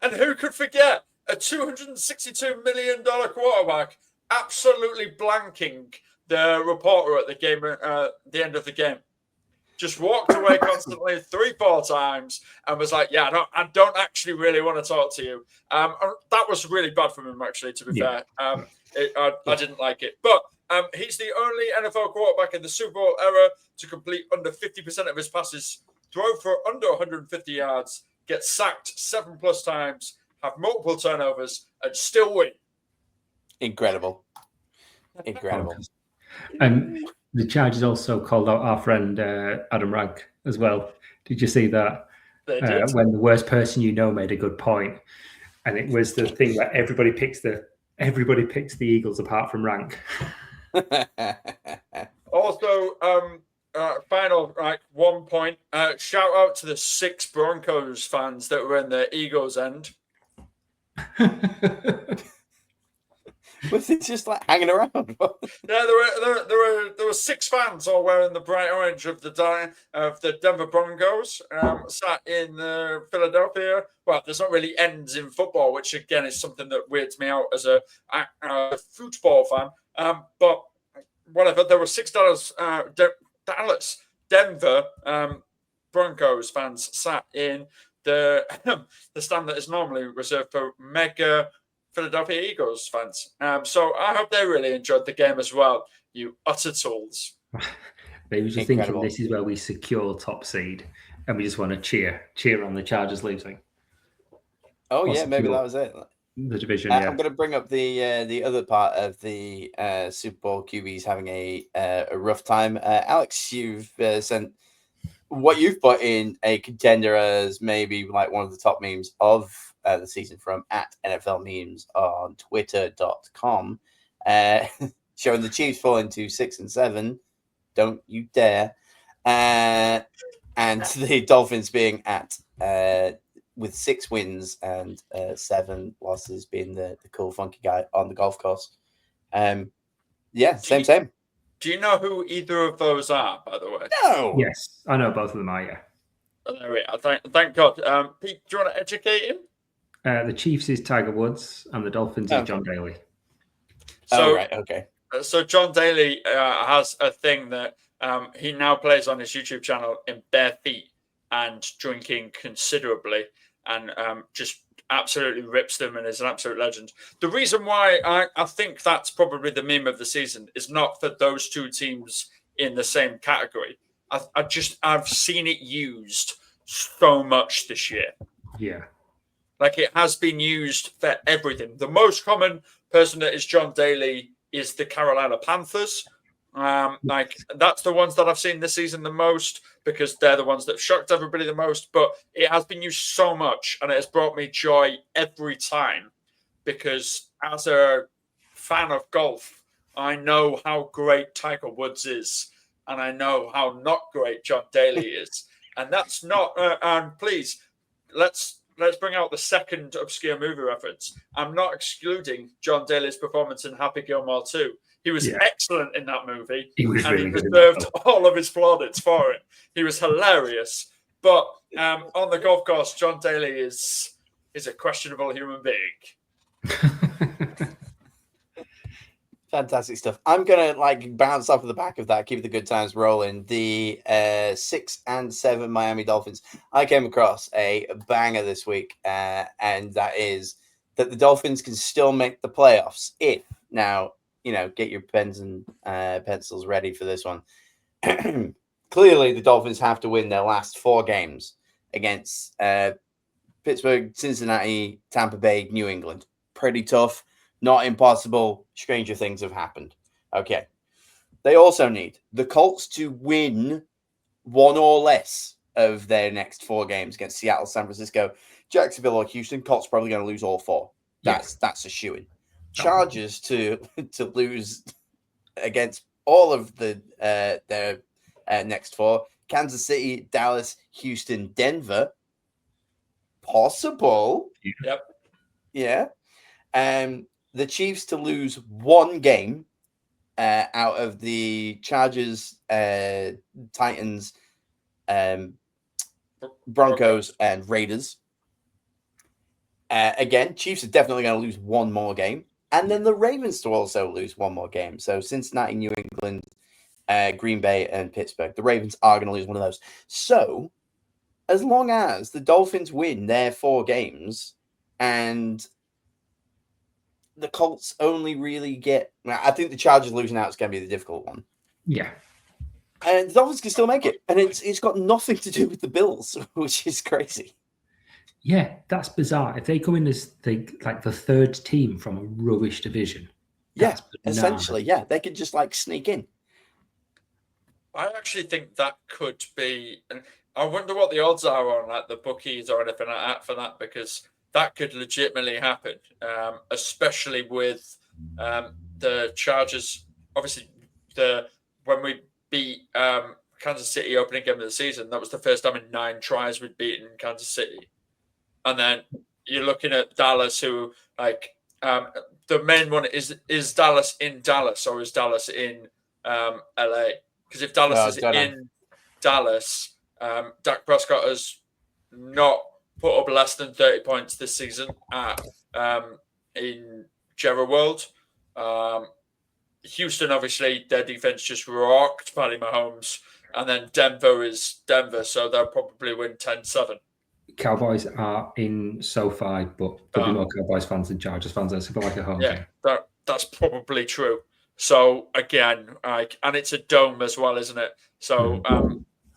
Speaker 3: and who could forget a $262 million quarterback absolutely blanking the reporter at the game, the end of the game. Just walked away constantly 3-4 times and was like, "Yeah, I don't actually really want to talk to you." That was really bad from him, actually. To be fair, I didn't like it. But he's the only NFL quarterback in the Super Bowl era to complete under 50% of his passes, throw for under 150 yards, get sacked 7+ times, have multiple turnovers, and still win.
Speaker 1: Incredible.
Speaker 2: And the Chargers also called out our friend Adam Rank as well. Did you see that? When the worst person you know made a good point, and it was the thing where everybody picks the Eagles apart from Rank.
Speaker 3: Also, final 1 point. Shout out to the 6 Broncos fans that were in the Eagles end.
Speaker 1: Was it just like hanging around?
Speaker 3: Yeah, there were 6 fans all wearing the bright orange of the Denver Broncos, sat in Philadelphia. Well, there's not really ends in football, which again is something that weirds me out as a football fan. But whatever, there were $6 Denver Broncos fans sat in the stand that is normally reserved for mega Philadelphia Eagles fans. So I hope they really enjoyed the game as well, you utter tools.
Speaker 2: They were just thinking this is where we secure top seed and we just want to cheer on the Chargers losing.
Speaker 1: Oh, yeah, maybe that was it.
Speaker 2: the division. Yeah.
Speaker 1: I'm going to bring up the other part of the Super Bowl QBs having a rough time. Alex, you've sent what you've put in a contender as maybe like one of the top memes of the season from at NFL memes on twitter.com, showing the Chiefs falling to 6-7. Don't you dare. And the Dolphins being at with 6 wins and 7 losses, being the cool, funky guy on the golf course. Same.
Speaker 3: Do you know who either of those are, by the way?
Speaker 1: No.
Speaker 2: Yes, I know both of them are, yeah.
Speaker 3: There we are. Thank God. Pete, do you want to educate him?
Speaker 2: The Chiefs is Tiger Woods and the Dolphins is John Daly.
Speaker 3: So,
Speaker 1: right, okay.
Speaker 3: So John Daly has a thing that he now plays on his YouTube channel in bare feet and drinking considerably, and just absolutely rips them and is an absolute legend. The reason why I think that's probably the meme of the season is not for those two teams in the same category. I've seen it used so much this year.
Speaker 2: Yeah.
Speaker 3: Like, it has been used for everything. The most common person that is John Daly is the Carolina Panthers. Like, that's the ones that I've seen this season the most, because they're the ones that have shocked everybody the most. But it has been used so much, and it has brought me joy every time, because as a fan of golf, I know how great Tiger Woods is, and I know how not great John Daly is. And that's not, and please, let's bring out the second obscure movie reference. I'm not excluding John Daly's performance in Happy Gilmore 2. He was excellent in that movie.
Speaker 2: He was really
Speaker 3: he
Speaker 2: good.
Speaker 3: Deserved all of his plaudits for it. He was hilarious. But on the golf course, John Daly is a questionable human being.
Speaker 1: Fantastic stuff. I'm gonna bounce off of the back of that, keep the good times rolling. The 6-7 Miami Dolphins. I came across a banger this week, and that is that the Dolphins can still make the playoffs if now. Get your pens and pencils ready for this one. Clearly, the Dolphins have to win their last 4 games against Pittsburgh, Cincinnati, Tampa Bay, New England. Pretty tough, not impossible. Stranger things have happened. Okay. They also need the Colts to win 1 or less of their next 4 games against Seattle, San Francisco, Jacksonville, or Houston. Colts probably going to lose all 4. That's a shoo-in. Chargers to lose against all of the their next 4. Kansas City, Dallas, Houston, Denver. Possible.
Speaker 3: Yep.
Speaker 1: Yeah. The Chiefs to lose 1 game out of the Chargers, Titans, Broncos, and Raiders. Again, Chiefs are definitely going to lose 1 more game. And then the Ravens to also lose 1 more game. So Cincinnati, New England, Green Bay, and Pittsburgh. The Ravens are going to lose one of those. So as long as the Dolphins win their 4 games and the Colts only really get... I think the Chargers losing out is going to be the difficult one.
Speaker 2: Yeah.
Speaker 1: And the Dolphins can still make it. And it's got nothing to do with the Bills, which is crazy.
Speaker 2: Yeah, that's bizarre. If they come in as the 3rd team from a rubbish division,
Speaker 1: essentially, they could just sneak in.
Speaker 3: I actually think that could be, and I wonder what the odds are on the bookies or anything like that for that, because that could legitimately happen, especially with the Chargers. Obviously, when we beat Kansas City opening game of the season, that was the first time in 9 tries we'd beaten Kansas City. And then you're looking at Dallas, who the main one is Dallas in Dallas, or is Dallas in LA? Because if Dallas is in Dallas, Dak Prescott has not put up less than 30 points this season in Jerry World. Houston, obviously, their defense just rocked Patty Mahomes. And then Denver is Denver, so they'll probably win 10-7.
Speaker 2: Cowboys are in SoFi, but there'll be more Cowboys fans than Chargers fans. It's a bit like a home game.
Speaker 3: That's probably true. So again, and it's a dome as well, isn't it? So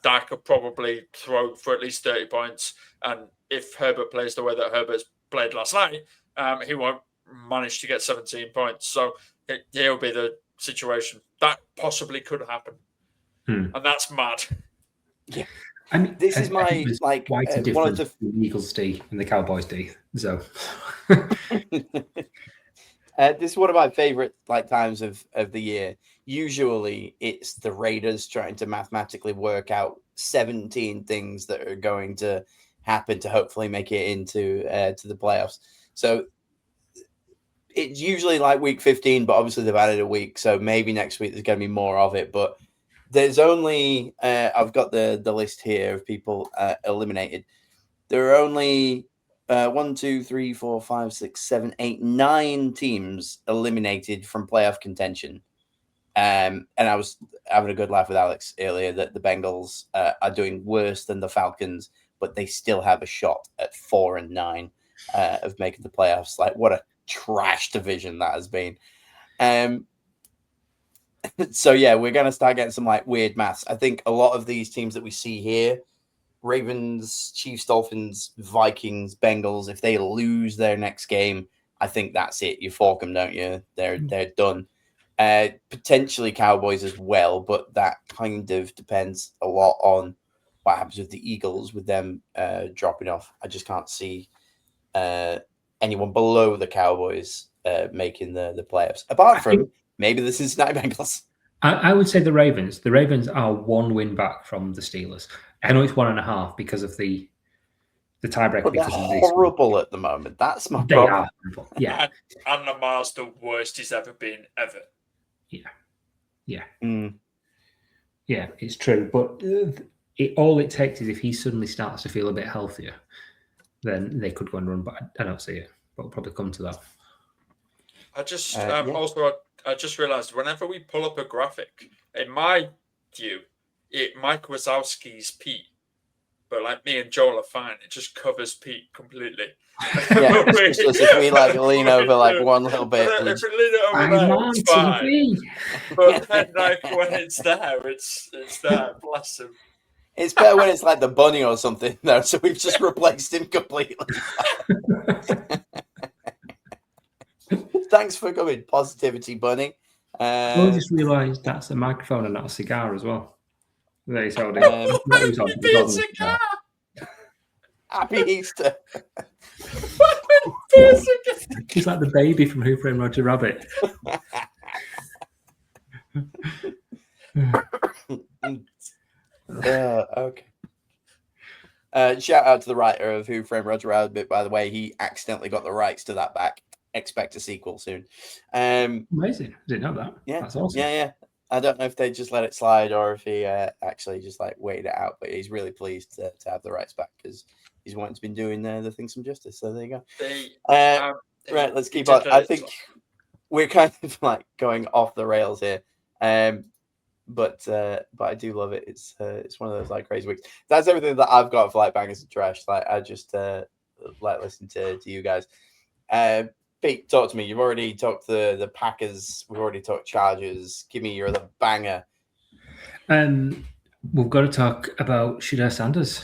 Speaker 3: Dak could probably throw for at least 30 points. And if Herbert plays the way that Herbert's played last night, he won't manage to get 17 points. So he'll be the situation. That possibly could happen. And that's mad.
Speaker 1: Yeah.
Speaker 2: I mean,
Speaker 1: this is my
Speaker 2: quite a difference between the Eagles D and the Cowboys D. So
Speaker 1: this is one of my favorite times of the year. Usually it's the Raiders trying to mathematically work out 17 things that are going to happen to hopefully make it into to the playoffs. So it's usually like week 15, but obviously they've added a week. So maybe next week there's going to be more of it. But there's only, I've got the list here of people eliminated. There are only 1, 2, 3, 4, 5, 6, 7, 8, 9 teams eliminated from playoff contention. And I was having a good laugh with Alex earlier that the Bengals are doing worse than the Falcons, but they still have a shot at 4-9 of making the playoffs. Like, what a trash division that has been. So yeah, we're gonna start getting some weird maths. I think a lot of these teams that we see here, Ravens, Chiefs, Dolphins, Vikings, Bengals, if they lose their next game, I think that's it. You fork them, don't you? They're done. Potentially Cowboys as well, but that kind of depends a lot on what happens with the Eagles, with them dropping off. I just can't see anyone below the Cowboys making the playoffs, apart from maybe the Cincinnati Bengals.
Speaker 2: I would say the Ravens. The Ravens are 1 win back from the Steelers. I know it's 1.5 because of the tiebreaker.
Speaker 1: But they're horrible at the moment. That's my problem.
Speaker 2: Yeah,
Speaker 3: and Lamar's the worst he's ever been ever.
Speaker 2: Yeah. Yeah, it's true. But all it takes is if he suddenly starts to feel a bit healthier, then they could go and run. But I don't see it. But we'll probably come to that.
Speaker 3: I just I just realized whenever we pull up a graphic, in my view, Mike Wazowski's Pete, but me and Joel are fine. It just covers Pete completely.
Speaker 1: Yeah, it's just if we lean over one little bit.
Speaker 3: If we lean over there, it's fine. But then when it's there, it's there. Bless him.
Speaker 1: It's better when it's like the bunny or something, though. So we've just replaced him completely. Thanks for coming, Positivity Bunny.
Speaker 2: I just realised that's a microphone and not a cigar as well. There he's holding.
Speaker 3: Cigar.
Speaker 1: Happy Easter.
Speaker 2: He's like the baby from Who Framed Roger Rabbit.
Speaker 1: Okay. Shout out to the writer of Who Framed Roger Rabbit, by the way. He accidentally got the rights to that back. Expect a sequel soon.
Speaker 2: Amazing. I didn't know that.
Speaker 1: Yeah.
Speaker 2: That's awesome.
Speaker 1: Yeah. I don't know if they just let it slide or if he actually just waited it out, but he's really pleased to have the rights back because he's once been doing the thing some justice. So there you go. Right, let's keep on. I think we're kind of going off the rails here. But I do love it. It's one of those crazy weeks. That's everything that I've got for bangers and trash. I just listening to you guys. Pete, talk to me. You've already talked the Packers. We've already talked Chargers. Give me your other banger.
Speaker 2: We've got to talk about Shedeur Sanders.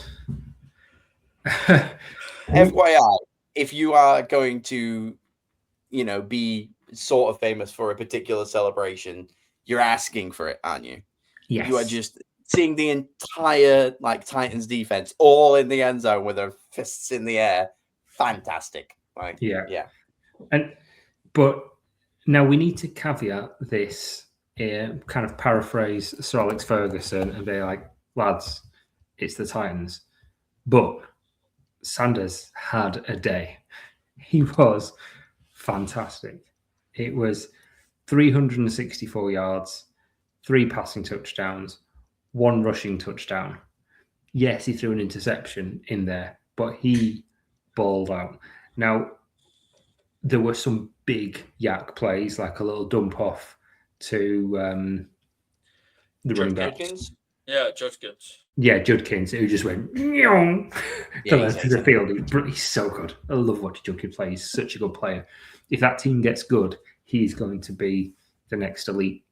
Speaker 1: FYI, if you are going to, be sort of famous for a particular celebration, you're asking for it, aren't you?
Speaker 2: Yes.
Speaker 1: You are just seeing the entire Titans defense all in the end zone with their fists in the air. Fantastic. Yeah.
Speaker 2: But now we need to caveat this, kind of paraphrase Sir Alex Ferguson and be like, lads, it's the Titans. But Sanders had a day. He was fantastic. It was 364 yards, 3 passing touchdowns, 1 rushing touchdown. Yes, he threw an interception in there, but he balled out. Now, there were some big yak plays, like a little dump off to the running back.
Speaker 3: Yeah, Judkins.
Speaker 2: Yeah, Judkins, who just went to the field. He's so good. I love watching Judkins play. He's such a good player. If that team gets good, he's going to be the next elite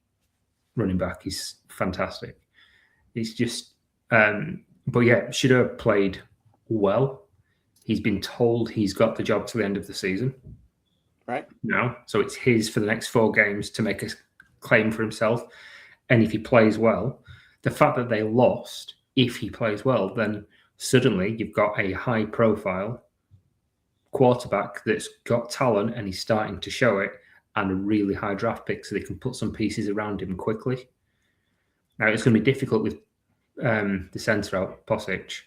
Speaker 2: running back. He's fantastic. It's just, but yeah, Shedeur played well. He's been told he's got the job to the end of the season.
Speaker 1: right?
Speaker 2: now. So it's his for the next 4 games to make a claim for himself. And if he plays well, the fact that they lost, if he plays well, then suddenly you've got a high-profile quarterback that's got talent and he's starting to show it, and a really high draft pick, so they can put some pieces around him quickly. Now, it's going to be difficult with the centre out, Pocic.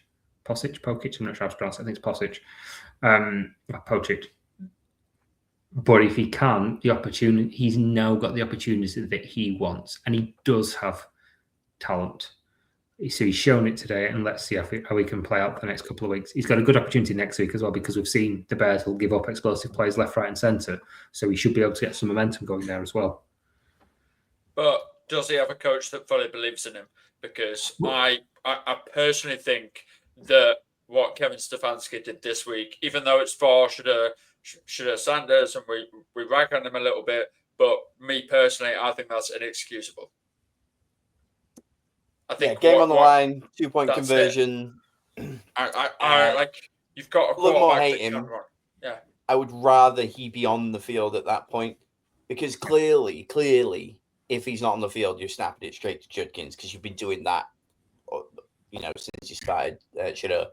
Speaker 2: I'm not sure how to pronounce it. I think it's Pocic. Pocic. But if he can, the opportunity, he's now got the opportunity that he wants, and he does have talent. So he's shown it today, and let's see how he can play out the next couple of weeks. He's got a good opportunity next week as well, because we've seen the Bears will give up explosive plays left, right, and centre. So he should be able to get some momentum going there as well.
Speaker 3: But does he have a coach that fully believes in him? Because I personally think that what Kevin Stefanski did this week, even though it's for Shedeur Sanders and we rag on him a little bit, but me personally, I think that's inexcusable. I think
Speaker 1: game on the line, 2-point conversion.
Speaker 3: I like, you've got a
Speaker 1: quarterback hate him.
Speaker 3: Yeah,
Speaker 1: I would rather he be on the field at that point, because clearly, if he's not on the field, you're snapping it straight to Judkins, because you've been doing that, since you started Shedeur.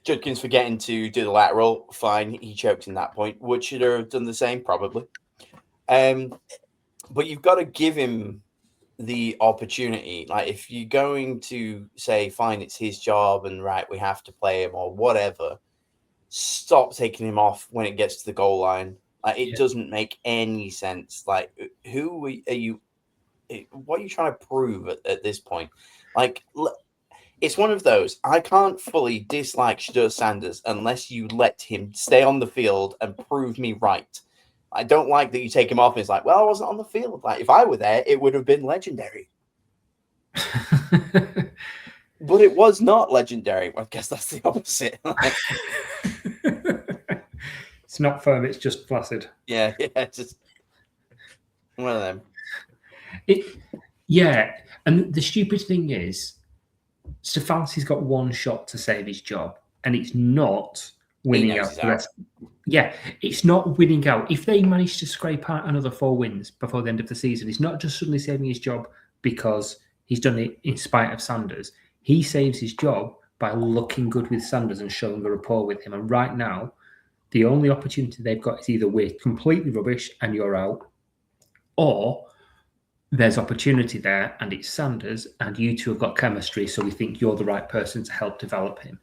Speaker 1: Judkins forgetting to do the lateral, fine, he choked in that point. Would Shedeur have done the same? Probably. But you've got to give him the opportunity. Like, if you're going to say, fine, it's his job and right, we have to play him or whatever, stop taking him off when it gets to the goal line. Like, it doesn't make any sense. Like, who are you? What are you trying to prove at this point? Like, it's one of those. I can't fully dislike Shedeur Sanders unless you let him stay on the field and prove me right. I don't like that you take him off and it's like, well, I wasn't on the field. Like, if I were there, it would have been legendary. But it was not legendary. I guess that's the opposite.
Speaker 2: It's not firm, it's just flaccid.
Speaker 1: Yeah, just one of them.
Speaker 2: And the stupid thing is, Stefanski's got one shot to save his job, and it's not winning out. It's not winning out. If they manage to scrape out another 4 wins before the end of the season, it's not just suddenly saving his job because he's done it in spite of Sanders. He saves his job by looking good with Sanders and showing a rapport with him. And right now, the only opportunity they've got is either we're completely rubbish and you're out, or there's opportunity there and it's Sanders and you two have got chemistry, so we think you're the right person to help develop him.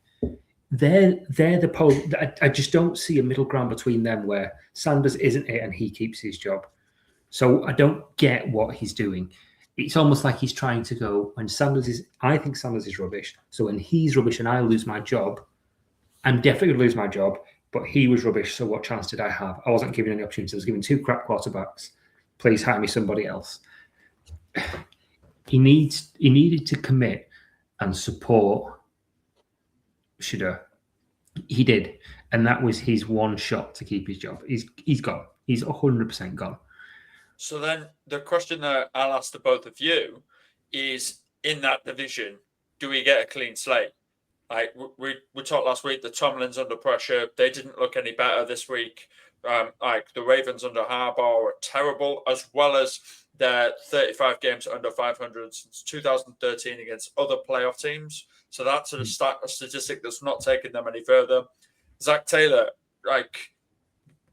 Speaker 2: They're the pole. I just don't see a middle ground between them where Sanders isn't it and he keeps his job. So I don't get what he's doing. It's almost like he's trying to go, when I think Sanders is rubbish. So when he's rubbish and I lose my job, I'm definitely going to lose my job, but he was rubbish. So what chance did I have? I wasn't given any opportunities. I was given 2 crap quarterbacks. Please hire me somebody else. He needed to commit and support Shedeur. He did, and that was his one shot to keep his job. He's gone. He's 100% gone.
Speaker 3: So then the question that I'll ask to both of you is, in that division, do we get a clean slate? Like we talked last week, the Tomlin's under pressure. They didn't look any better this week. Like the Ravens under Harbaugh were terrible, as well as their 35 games under 500 since 2013 against other playoff teams. So that's a statistic that's not taken them any further. Zach Taylor,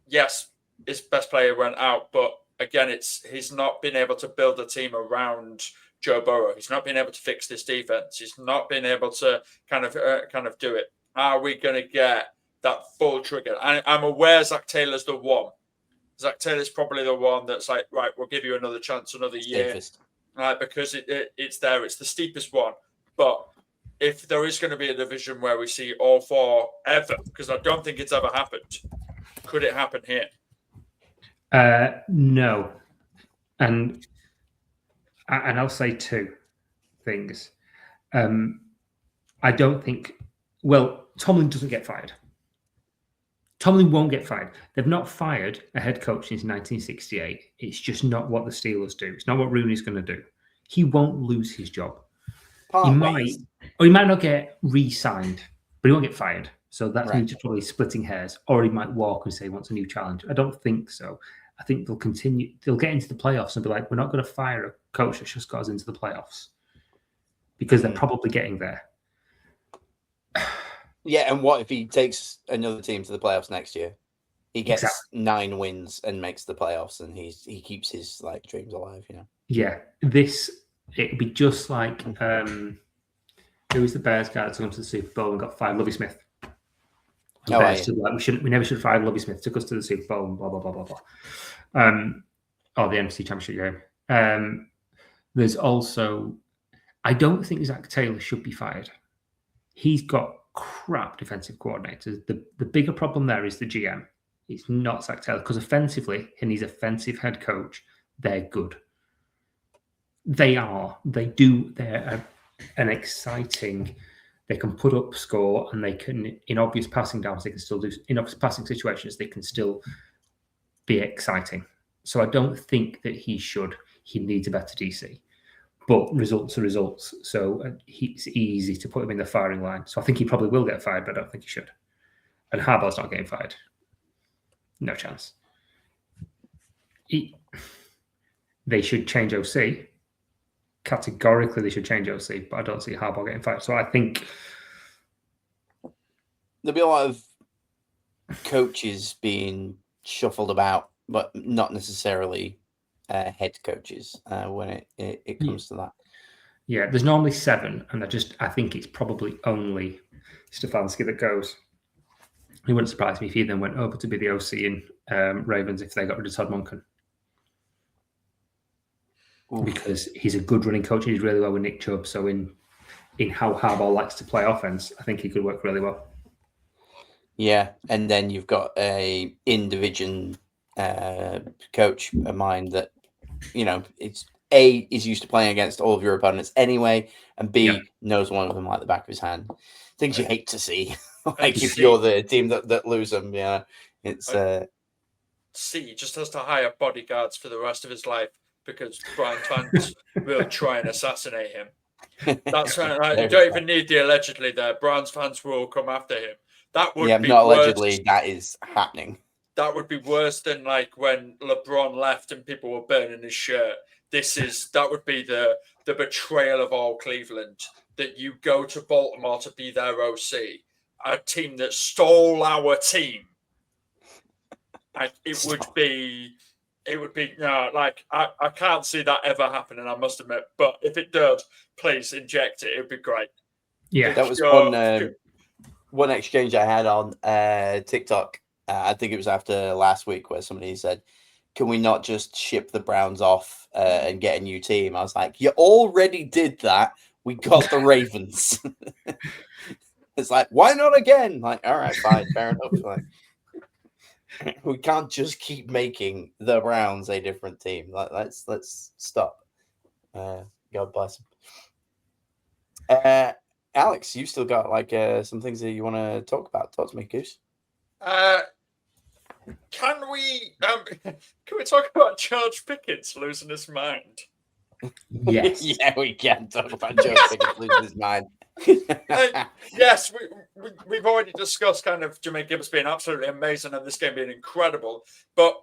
Speaker 3: yes, his best player went out, but again, he's not been able to build a team around Joe Burrow. He's not been able to fix this defense. He's not been able to kind of do it. Are we going to get that full trigger? I'm aware Zach Taylor's the one. Zach Taylor's probably the one that's like, right, we'll give you another chance, another year, because it's there. It's the steepest one. But if there is going to be a division where we see all 4 ever, because I don't think it's ever happened, could it happen here?
Speaker 2: No. And I'll say 2 things. I don't think, Tomlin doesn't get fired. Tomlin won't get fired. They've not fired a head coach since 1968. It's just not what the Steelers do. It's not what Rooney's going to do. He won't lose his job. He might not get re-signed, but he won't get fired. So that's me just probably splitting hairs. Or he might walk and say he wants a new challenge. I don't think so. I think they'll continue. They'll get into the playoffs and be like, we're not going to fire a coach that just got us into the playoffs, because they're probably getting there.
Speaker 1: Yeah, and what if he takes another team to the playoffs next year? He gets 9 wins and makes the playoffs, and he keeps his dreams alive.
Speaker 2: Yeah, it'd be just like who was the Bears guy that's gone to the Super Bowl and got fired? Lovie Smith. Bears said, we never should have fired Lovie Smith. Took us to the Super Bowl and blah blah blah blah blah. Or the NFC Championship game. There's also, I don't think Zach Taylor should be fired. He's got crap defensive coordinators. The bigger problem there is the GM. It's not Zach Taylor, because offensively, and he's offensive head coach, they're good. They're an exciting. They can put up score, and they can, in obvious passing downs, they can still do, in obvious passing situations, they can still be exciting. So I don't think that he needs a better DC. But results are results. So it's easy to put him in the firing line. So I think he probably will get fired, but I don't think he should. And Harbaugh's not getting fired. No chance. They should change OC. Categorically, they should change OC, but I don't see Harbaugh getting fired. So I think
Speaker 1: there'll be a lot of coaches being shuffled about, but not necessarily head coaches when it comes to that.
Speaker 2: Yeah, there's normally 7, and I think it's probably only Stefanski that goes. It wouldn't surprise me if he then went over to be the OC in Ravens if they got rid of Todd Monken. Ooh. Because he's a good running coach and he's really well with Nick Chubb. So in how Harbaugh likes to play offense, I think he could work really well.
Speaker 1: Yeah, and then you've got a in-division coach of mine that, it's A, is used to playing against all of your opponents anyway, and B, knows one of them like the back of his hand. Things you hate to see. If you're the team that lose them, it's...
Speaker 3: C just has to hire bodyguards for the rest of his life because Brian fans will try and assassinate him. That's right. You don't even need the allegedly there. Browns fans will come after him. That would be
Speaker 1: not
Speaker 3: worse.
Speaker 1: Allegedly. That is happening.
Speaker 3: That would be worse than when LeBron left and people were burning his shirt. That would be the betrayal of all Cleveland, that you go to Baltimore to be their OC, a team that stole our team. It would be I can't see that ever happening, I must admit. But if it does, please inject it. It would be great.
Speaker 1: Yeah, that was one exchange I had on TikTok. I think it was after last week where somebody said, can we not just ship the Browns off and get a new team? I was like, you already did that. We got the Ravens. It's like, why not again? All right, fine, fair enough. We can't just keep making the Browns a different team. Let's stop. God bless them. Alex, you still got some things that you want to talk about? Talk to me, Goose.
Speaker 3: Can we talk about George Pickens losing his mind?
Speaker 2: Yes.
Speaker 1: Yeah, we can talk about George Pickens losing his mind.
Speaker 3: Yes, we've already discussed kind of Jermaine Gibbs being absolutely amazing and this game being incredible. But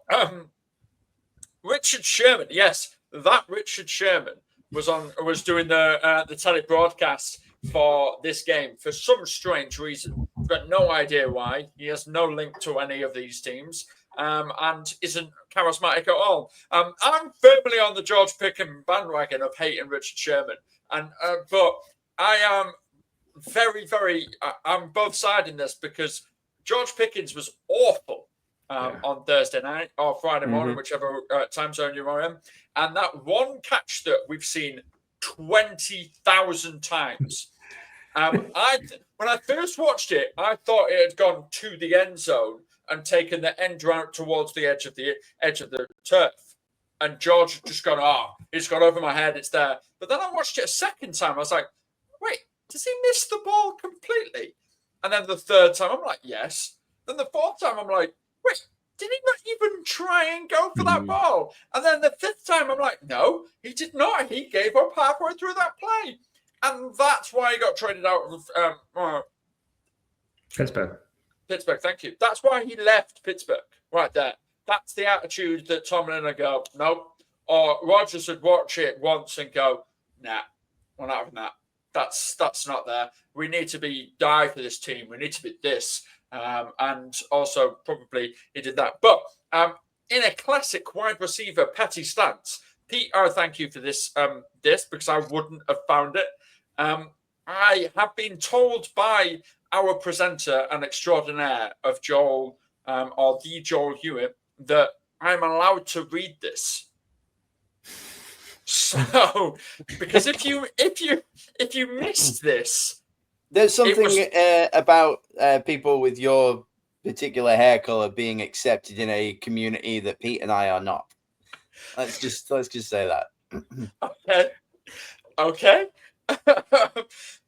Speaker 3: Richard Sherman, yes, that Richard Sherman was doing the telebroadcast for this game for some strange reason. I've got no idea why. He has no link to any of these teams and isn't charismatic at all. I'm firmly on the George Pickens bandwagon of hating Richard Sherman, but I am very, very. I'm both sides in this because George Pickens was awful on Thursday night or Friday morning, whichever time zone you're in, and that one catch that we've seen 20,000 times. When I first watched it, I thought it had gone to the end zone and taken the end route towards the edge of the turf. And George just gone, it's gone over my head, it's there. But then I watched it a second time. I was like, wait, does he miss the ball completely? And then the third time, I'm like, yes. Then the fourth time, I'm like, wait, did he not even try and go for that ball? And then the fifth time, I'm like, no, he did not. He gave up halfway through that play. And that's why he got traded out of
Speaker 2: Pittsburgh.
Speaker 3: Pittsburgh, thank you. That's why he left Pittsburgh, right there. That's the attitude that Tomlin would go, nope. Or Rodgers would watch it once and go, nah, we're not having that. That's not there. We need to die for this team. We need to be this. And also probably he did that. But in a classic wide receiver petty stance, Peter, thank you for this because I wouldn't have found it. I have been told by our presenter and extraordinaire of Joel or the Joel Hewitt that I'm allowed to read this. So, because if you missed this,
Speaker 1: there's something about people with your particular hair color being accepted in a community that Pete and I are not. Let's just say that.
Speaker 3: Okay.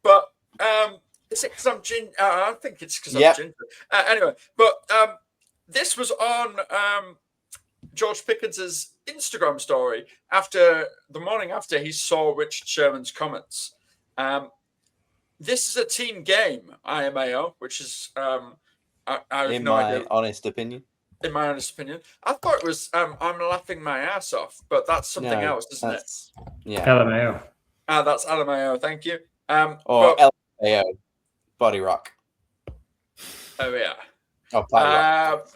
Speaker 3: But is it because I'm ginger? I think it's because I'm ginger. Anyway, but this was on George Pickens' Instagram story the morning after he saw Richard Sherman's comments. This is a team game, IMAO, which is I have
Speaker 1: in
Speaker 3: no
Speaker 1: my
Speaker 3: idea.
Speaker 1: honest opinion.
Speaker 3: In my honest opinion, I thought it was I'm laughing my ass off, but that's something else, isn't it?
Speaker 2: Yeah, LMAO.
Speaker 3: That's LMAO. Thank you.
Speaker 1: Or LMAO, Body Rock.
Speaker 3: Oh yeah.
Speaker 1: Oh, Body Rock.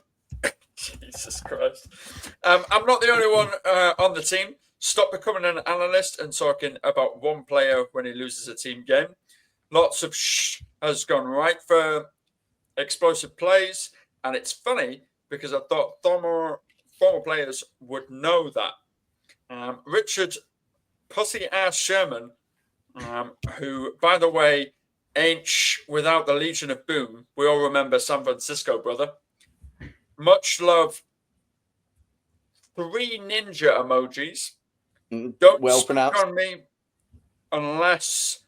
Speaker 3: Jesus Christ. I'm not the only one on the team. Stop becoming an analyst and talking about one player when he loses a team game. Lots of has gone right for explosive plays, and it's funny because I thought former players would know that. Richard Pussy-ass Sherman, who, by the way, ain't without the Legion of Boom. We all remember San Francisco, brother. Much love. 3 ninja emojis. Don't
Speaker 1: well
Speaker 3: speak
Speaker 1: pronounced
Speaker 3: on me unless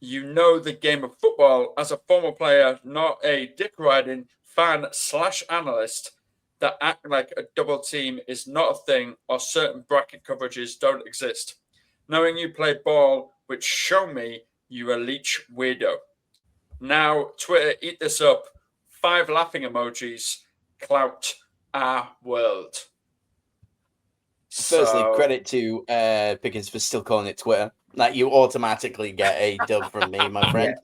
Speaker 3: you know the game of football as a former player, not a dick riding fan / analyst that act like a double team is not a thing or certain bracket coverages don't exist. Knowing you play ball, which show me you a leech weirdo. Now, Twitter, eat this up. 5 laughing emojis. Clout our world.
Speaker 1: Firstly, credit to Pickens for still calling it Twitter. Like, you automatically get a dub from me, my friend.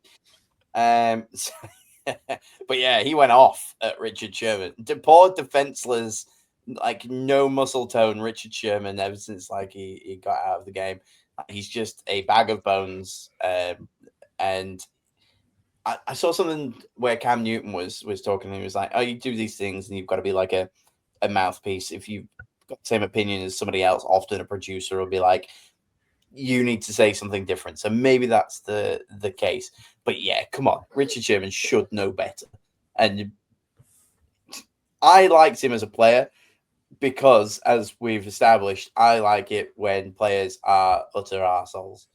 Speaker 1: But yeah, he went off at Richard Sherman. Poor defenseless, like no muscle tone Richard Sherman ever since like he got out of the game. He's just a bag of bones. And I saw something where Cam Newton was talking, and he was like, "Oh, you do these things, and you've got to be like a mouthpiece. If you've got the same opinion as somebody else, often a producer will be like, you need to say something different." So maybe that's the case. But yeah, come on, Richard Sherman should know better. And I liked him as a player because, as we've established, I like it when players are utter arseholes,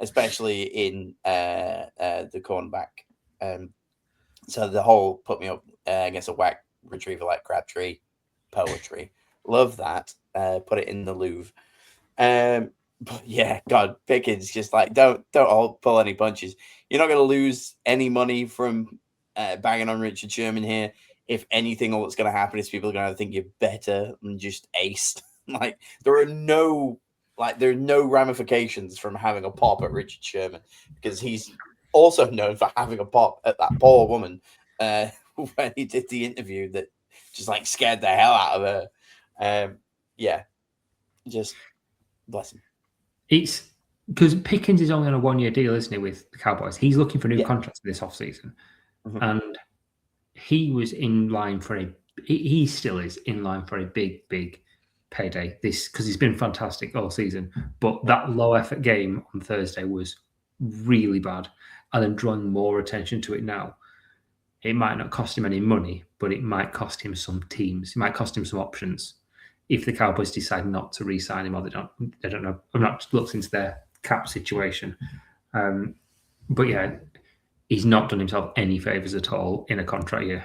Speaker 1: especially in the cornerback. So the whole put me up against a whack retriever like Crabtree poetry. Love that. Put it in the Louvre. But yeah, God, Pickens just like don't pull any punches. You're not going to lose any money from banging on Richard Sherman here. If anything, all that's going to happen is people are going to think you're better than just ace. Like there are no ramifications from having a pop at Richard Sherman because he's also known for having a pop at that poor woman when he did the interview that just like scared the hell out of her. Yeah, just bless him.
Speaker 2: It's because Pickens is only on a 1-year deal, isn't he, with the Cowboys? He's looking for new contracts this offseason. Mm-hmm. And he was in line for he still is in line for a big payday because he's been fantastic all season. But that low effort game on Thursday was really bad. And then drawing more attention to it now, it might not cost him any money, but it might cost him some teams. It might cost him some options if the Cowboys decide not to re-sign him or they don't know. I've not looked into their cap situation. But yeah, he's not done himself any favours at all in a contract year.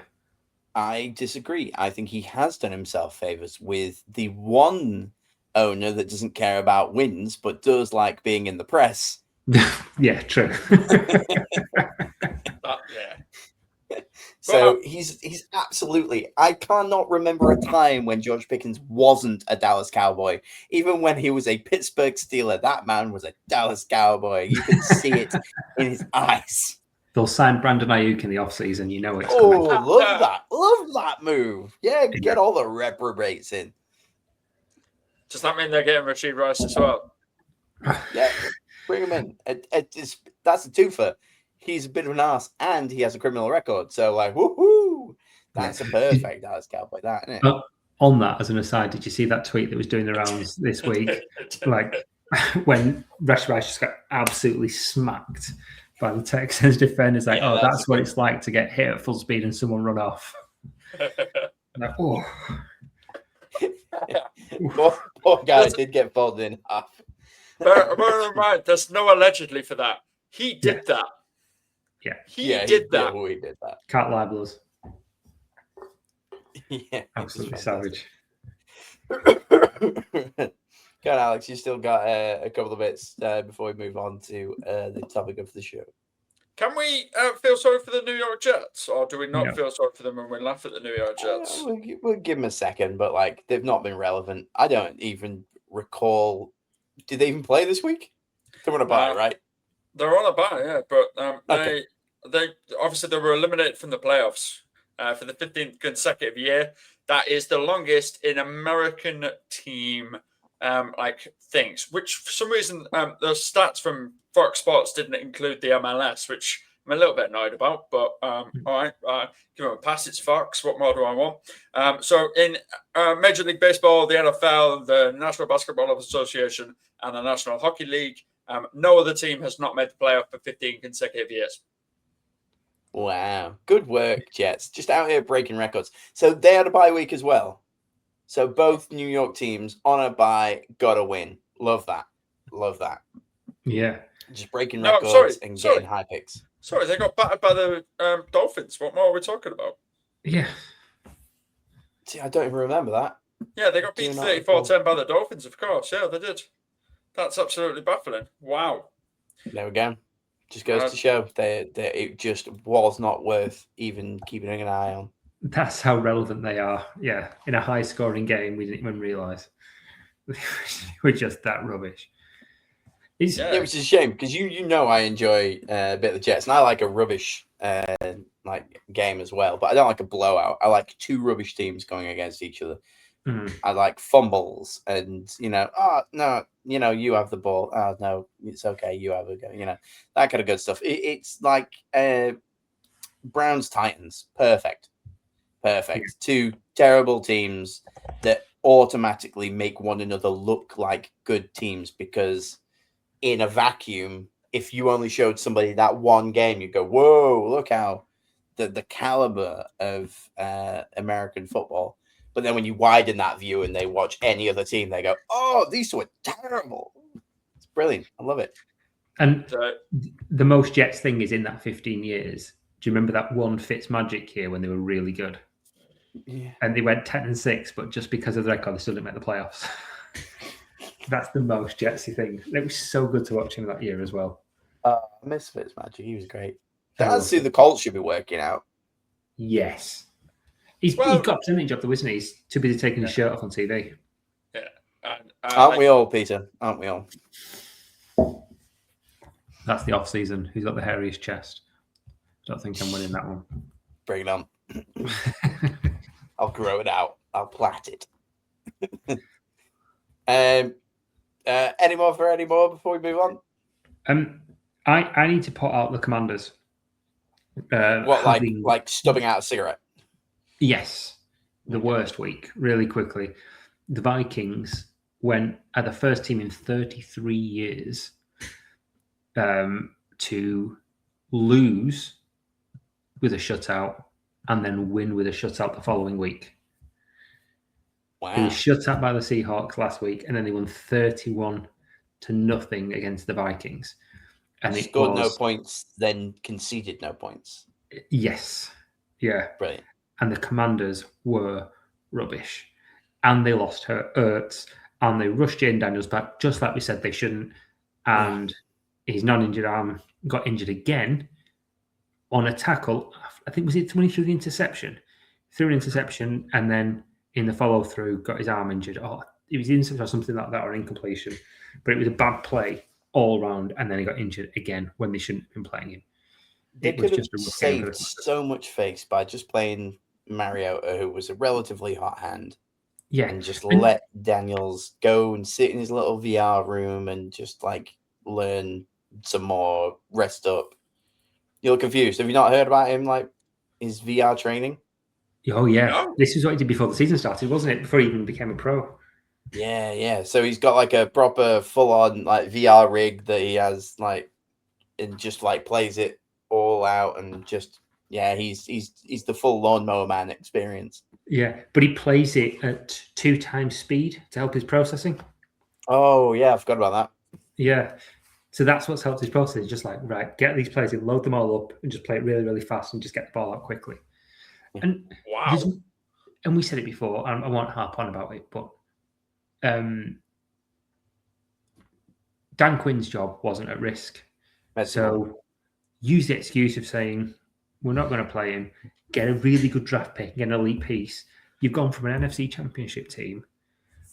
Speaker 1: I disagree. I think he has done himself favours with the one owner that doesn't care about wins, but does like being in the press.
Speaker 2: Yeah, true.
Speaker 1: So he's absolutely. I cannot remember a time when George Pickens wasn't a Dallas Cowboy. Even when he was a Pittsburgh Steeler, that man was a Dallas Cowboy. You could see it in his eyes.
Speaker 2: They'll sign Brandon Ayuk in the offseason. You know it's
Speaker 1: coming.
Speaker 2: Love
Speaker 1: that. Love that move. Yeah, get all the reprobates in.
Speaker 3: Does that mean they're getting Rashid Rice as well?
Speaker 1: Yeah, bring him in. That's a twofer. He's a bit of an ass, and he has a criminal record. So, like, woohoo! That's a perfect Dallas Cowboy, that, isn't it?
Speaker 2: On that, as an aside, did you see that tweet that was doing the rounds this week? Like, when Rashid Rice just got absolutely smacked by the Texans defenders, like, that's what it's like to get hit at full speed and someone run off. Like,
Speaker 1: poor guy did get folded in half.
Speaker 3: But right, there's no allegedly for that. He did that.
Speaker 2: Yeah.
Speaker 3: He did that.
Speaker 1: Yeah, we did that.
Speaker 2: Can't libel us.
Speaker 1: Yeah.
Speaker 2: Absolutely savage.
Speaker 1: Go on, Alex. You still got a couple of bits before we move on to the topic of the show.
Speaker 3: Can we feel sorry for the New York Jets, or do we not feel sorry for them when we laugh at the New York Jets?
Speaker 1: We'll give them a second, but like they've not been relevant. I don't even recall. Did they even play this week? They're on a bye, right?
Speaker 3: They're on a bye, yeah. But they obviously they were eliminated from the playoffs for the 15th consecutive year. That is the longest in American team things. Which for some reason those stats from Fox Sports didn't include the MLS, which I'm a little bit annoyed about. But all right, give them a pass. It's Fox. What more do I want? So in Major League Baseball, the NFL, the National Basketball Association, and the National Hockey League, no other team has not made the playoff for 15 consecutive years.
Speaker 1: Wow. Good work, Jets. Just out here breaking records. So they had a bye week as well. So both New York teams on a bye, got a win. Love that. Love that.
Speaker 2: Yeah.
Speaker 1: Just breaking records and getting high picks.
Speaker 3: Sorry, they got battered by the Dolphins. What more are we talking about?
Speaker 2: Yeah.
Speaker 1: See, I don't even remember that.
Speaker 3: Yeah, they got beat 34-10 by the Dolphins, of course. Yeah, they did. That's absolutely baffling. Wow.
Speaker 1: There we go. Just goes to show that it just was not worth even keeping an eye on.
Speaker 2: That's how relevant they are. Yeah. In a high-scoring game, we didn't even realise. We're just that rubbish.
Speaker 1: Which is a shame because you know I enjoy a bit of the Jets, and I like a rubbish game as well. But I don't like a blowout. I like two rubbish teams going against each other. I like fumbles, and you have the ball. Oh no, it's okay. You have a go. That kind of good stuff. It's like Browns Titans. Perfect. Two terrible teams that automatically make one another look like good teams because in a vacuum, if you only showed somebody that one game, you go, whoa, look how the caliber of American football. But then when you widen that view and they watch any other team, they go, oh, these two are terrible. It's brilliant. I love it.
Speaker 2: And the most Jets thing is in that 15 years. Do you remember that one Fitzmagic year when they were really good?
Speaker 1: Yeah.
Speaker 2: And they went 10-6, but just because of the record, they still didn't make the playoffs. That's the most Jetsy thing. It was so good to watch him that year as well.
Speaker 1: I miss Fitzmagic. He was great. That's who the Colts should be working out.
Speaker 2: Yes. He's got percentage of the isn't he? He's too busy taking his shirt off on TV.
Speaker 3: Yeah.
Speaker 1: Aren't we all, Peter? Aren't we all?
Speaker 2: That's the off season. Who's got the hairiest chest? Don't think I'm winning that one.
Speaker 1: Bring it on. I'll grow it out. I'll plait it. Any more before we move on?
Speaker 2: I need to put out the Commanders.
Speaker 1: Like stubbing out a cigarette?
Speaker 2: Yes. The worst week, really quickly. The Vikings went at the first team in 33 years to lose with a shutout and then win with a shutout the following week.
Speaker 1: Wow.
Speaker 2: They were shut out by the Seahawks last week, and then they won 31-0 against the Vikings. And
Speaker 1: they scored no points, then conceded no points.
Speaker 2: Yes. Yeah.
Speaker 1: Brilliant.
Speaker 2: And the Commanders were rubbish. And they lost Ertz, and they rushed Jane Daniels back, just like we said they shouldn't. And his non-injured arm got injured again. on a tackle. I think was it when he threw the interception? Threw an interception and then in the follow through got his arm injured. Oh, it was interception or something like that, or incompletion. But it was a bad play all round, and then he got injured again when they shouldn't have been playing him.
Speaker 1: They could have saved so much face by just playing Mariota, who was a relatively hot hand.
Speaker 2: Yeah.
Speaker 1: And just let Daniels go and sit in his little VR room and just like learn some more, rest up. You look confused. Have you not heard about him, like his VR training?
Speaker 2: Oh, yeah. No. This is what he did before the season started, wasn't it? Before he even became a pro.
Speaker 1: Yeah. So he's got like a proper full-on like VR rig that he has like, and just like plays it all out and just he's the full lawnmower man experience.
Speaker 2: Yeah, but he plays it at 2 times speed to help his processing.
Speaker 1: Oh yeah, I forgot about that.
Speaker 2: Yeah, so that's what's helped his processing. Just like, right, get these plays in, load them all up, and just play it really, really fast, and just get the ball out quickly. And
Speaker 3: wow,
Speaker 2: and we said it before. I won't harp on about it, but Dan Quinn's job wasn't at risk. So use the excuse of saying we're not going to play him. Get a really good draft pick, get an elite piece. You've gone from an NFC Championship team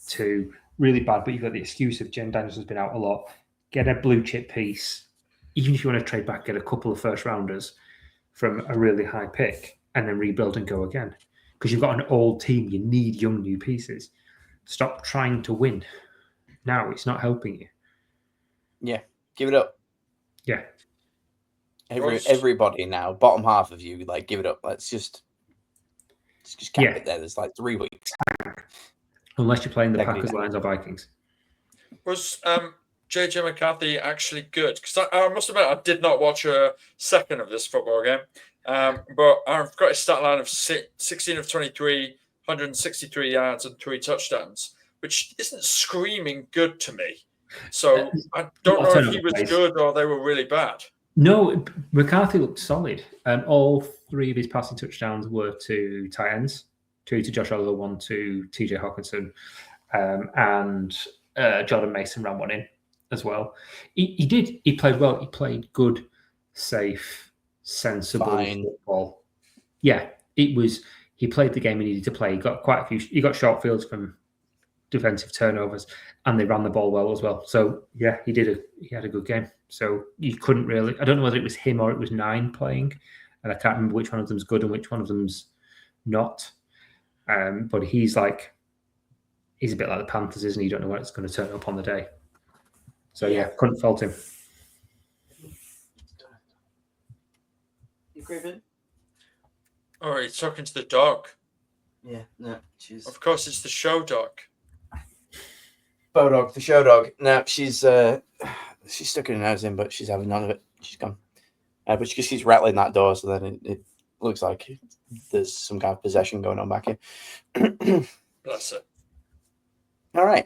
Speaker 2: to really bad, but you've got the excuse of Jen Daniels has been out a lot. Get a blue chip piece. Even if you want to trade back, get a couple of first rounders from a really high pick and then rebuild and go again. Because you've got an old team. You need young new pieces. Stop trying to win. Now it's not helping you.
Speaker 1: Yeah, give it up.
Speaker 2: Yeah.
Speaker 1: Everybody now, bottom half of you, like give it up. Let's just cap it there. There's like 3 weeks.
Speaker 2: Unless you're playing the Packers, Lions, or Vikings.
Speaker 3: Was JJ McCarthy actually good? Because I must admit, I did not watch a second of this football game. But I've got a stat line of 16 of 23, 163 yards and 3 touchdowns, which isn't screaming good to me. So I don't know if he was good or they were really bad.
Speaker 2: No, McCarthy looked solid. All 3 of his passing touchdowns were to tight ends, 2 to Josh Oliver, 1 to TJ Hawkinson, and Jordan Mason ran 1 in as well. He played well. He played good, safe, sensible football. Yeah, it was. He played the game he needed to play. He got quite a few. He got short fields from defensive turnovers, and they ran the ball well as well. So yeah, he had a good game. So you couldn't really. I don't know whether it was him or it was 9 playing, and I can't remember which one of them's good and which one of them's not. But he's a bit like the Panthers, isn't he? You don't know when it's going to turn up on the day. So yeah, couldn't fault him.
Speaker 1: You grieving?
Speaker 3: Oh, he's talking to the dog.
Speaker 1: Yeah, no, she's.
Speaker 3: Of course, it's the show dog.
Speaker 1: Bodog, the show dog. No, she's stuck her nose in, but she's having none of it. She's gone. But she just keeps rattling that door, so then it looks like there's some kind of possession going on back here.
Speaker 3: Bless it.
Speaker 1: All right.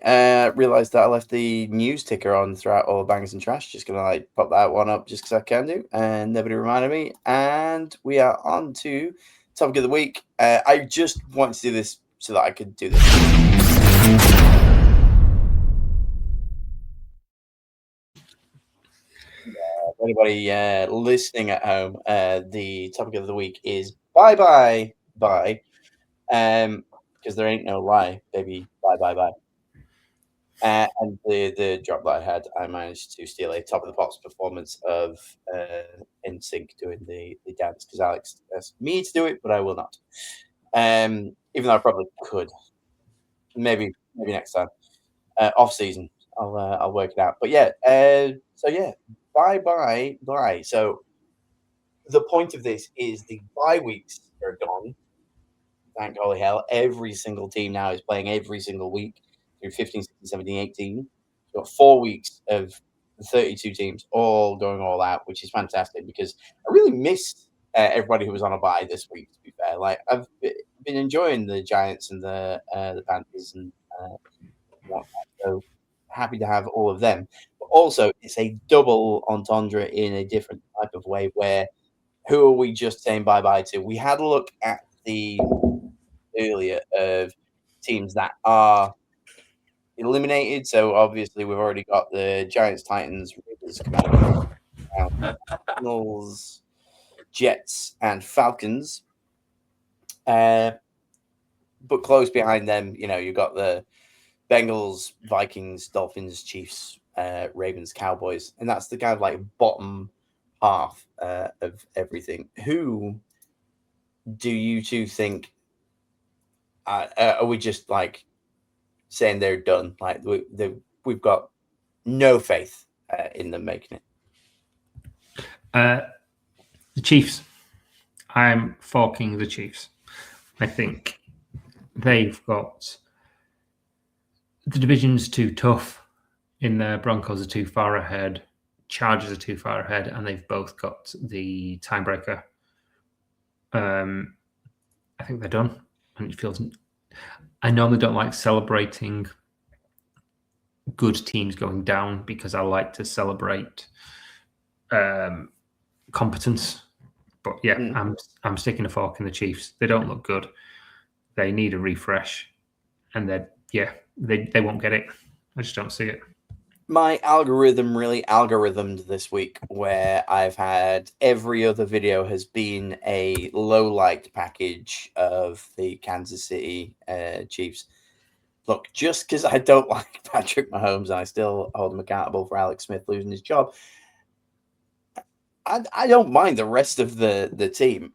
Speaker 1: Realized that I left the news ticker on throughout all the bangers and trash. Just gonna pop that one up just because I can do, and nobody reminded me. And we are on to topic of the week. I just wanted to do this so that I could do this. Anybody listening at home, the topic of the week is bye, because there ain't no lie, baby. Bye. And the drop that I had, I managed to steal a top of the pops performance of NSYNC doing the dance because Alex asked me to do it, but I will not. Even though I probably could, maybe next time, off season, I'll work it out. But yeah, so yeah. Bye. So the point of this is the bye weeks are gone. Thank holy hell. Every single team now is playing every single week through 15, 16, 17, 18. We've got 4 weeks of 32 teams all going all out, which is fantastic because I really missed everybody who was on a bye this week, to be fair. Like I've been enjoying the Giants and the Panthers and whatnot. So happy to have all of them. Also, it's a double entendre in a different type of way where who are we just saying bye-bye to? We had a look at the earlier of teams that are eliminated. So obviously we've already got the Giants, Titans, Raiders, Cardinals, Jets, and Falcons. But close behind them, you've got the Bengals, Vikings, Dolphins, Chiefs, Ravens, Cowboys, and that's the kind of like bottom half of everything. Who do you two think? Are we just like saying they're done? Like we've got no faith in them making it.
Speaker 2: The Chiefs. I'm forking the Chiefs. I think they've got the division's too tough. In there, Broncos are too far ahead. Chargers are too far ahead, and they've both got the tiebreaker. I think they're done, and it feels. I normally don't like celebrating good teams going down because I like to celebrate competence. But yeah, I'm sticking a fork in the Chiefs. They don't look good. They need a refresh, and they won't get it. I just don't see it.
Speaker 1: My algorithm really algorithmed this week, where I've had every other video has been a low light package of the Kansas City Chiefs. Look, just because I don't like Patrick Mahomes and I still hold him accountable for Alex Smith losing his job, I don't mind the rest of the team.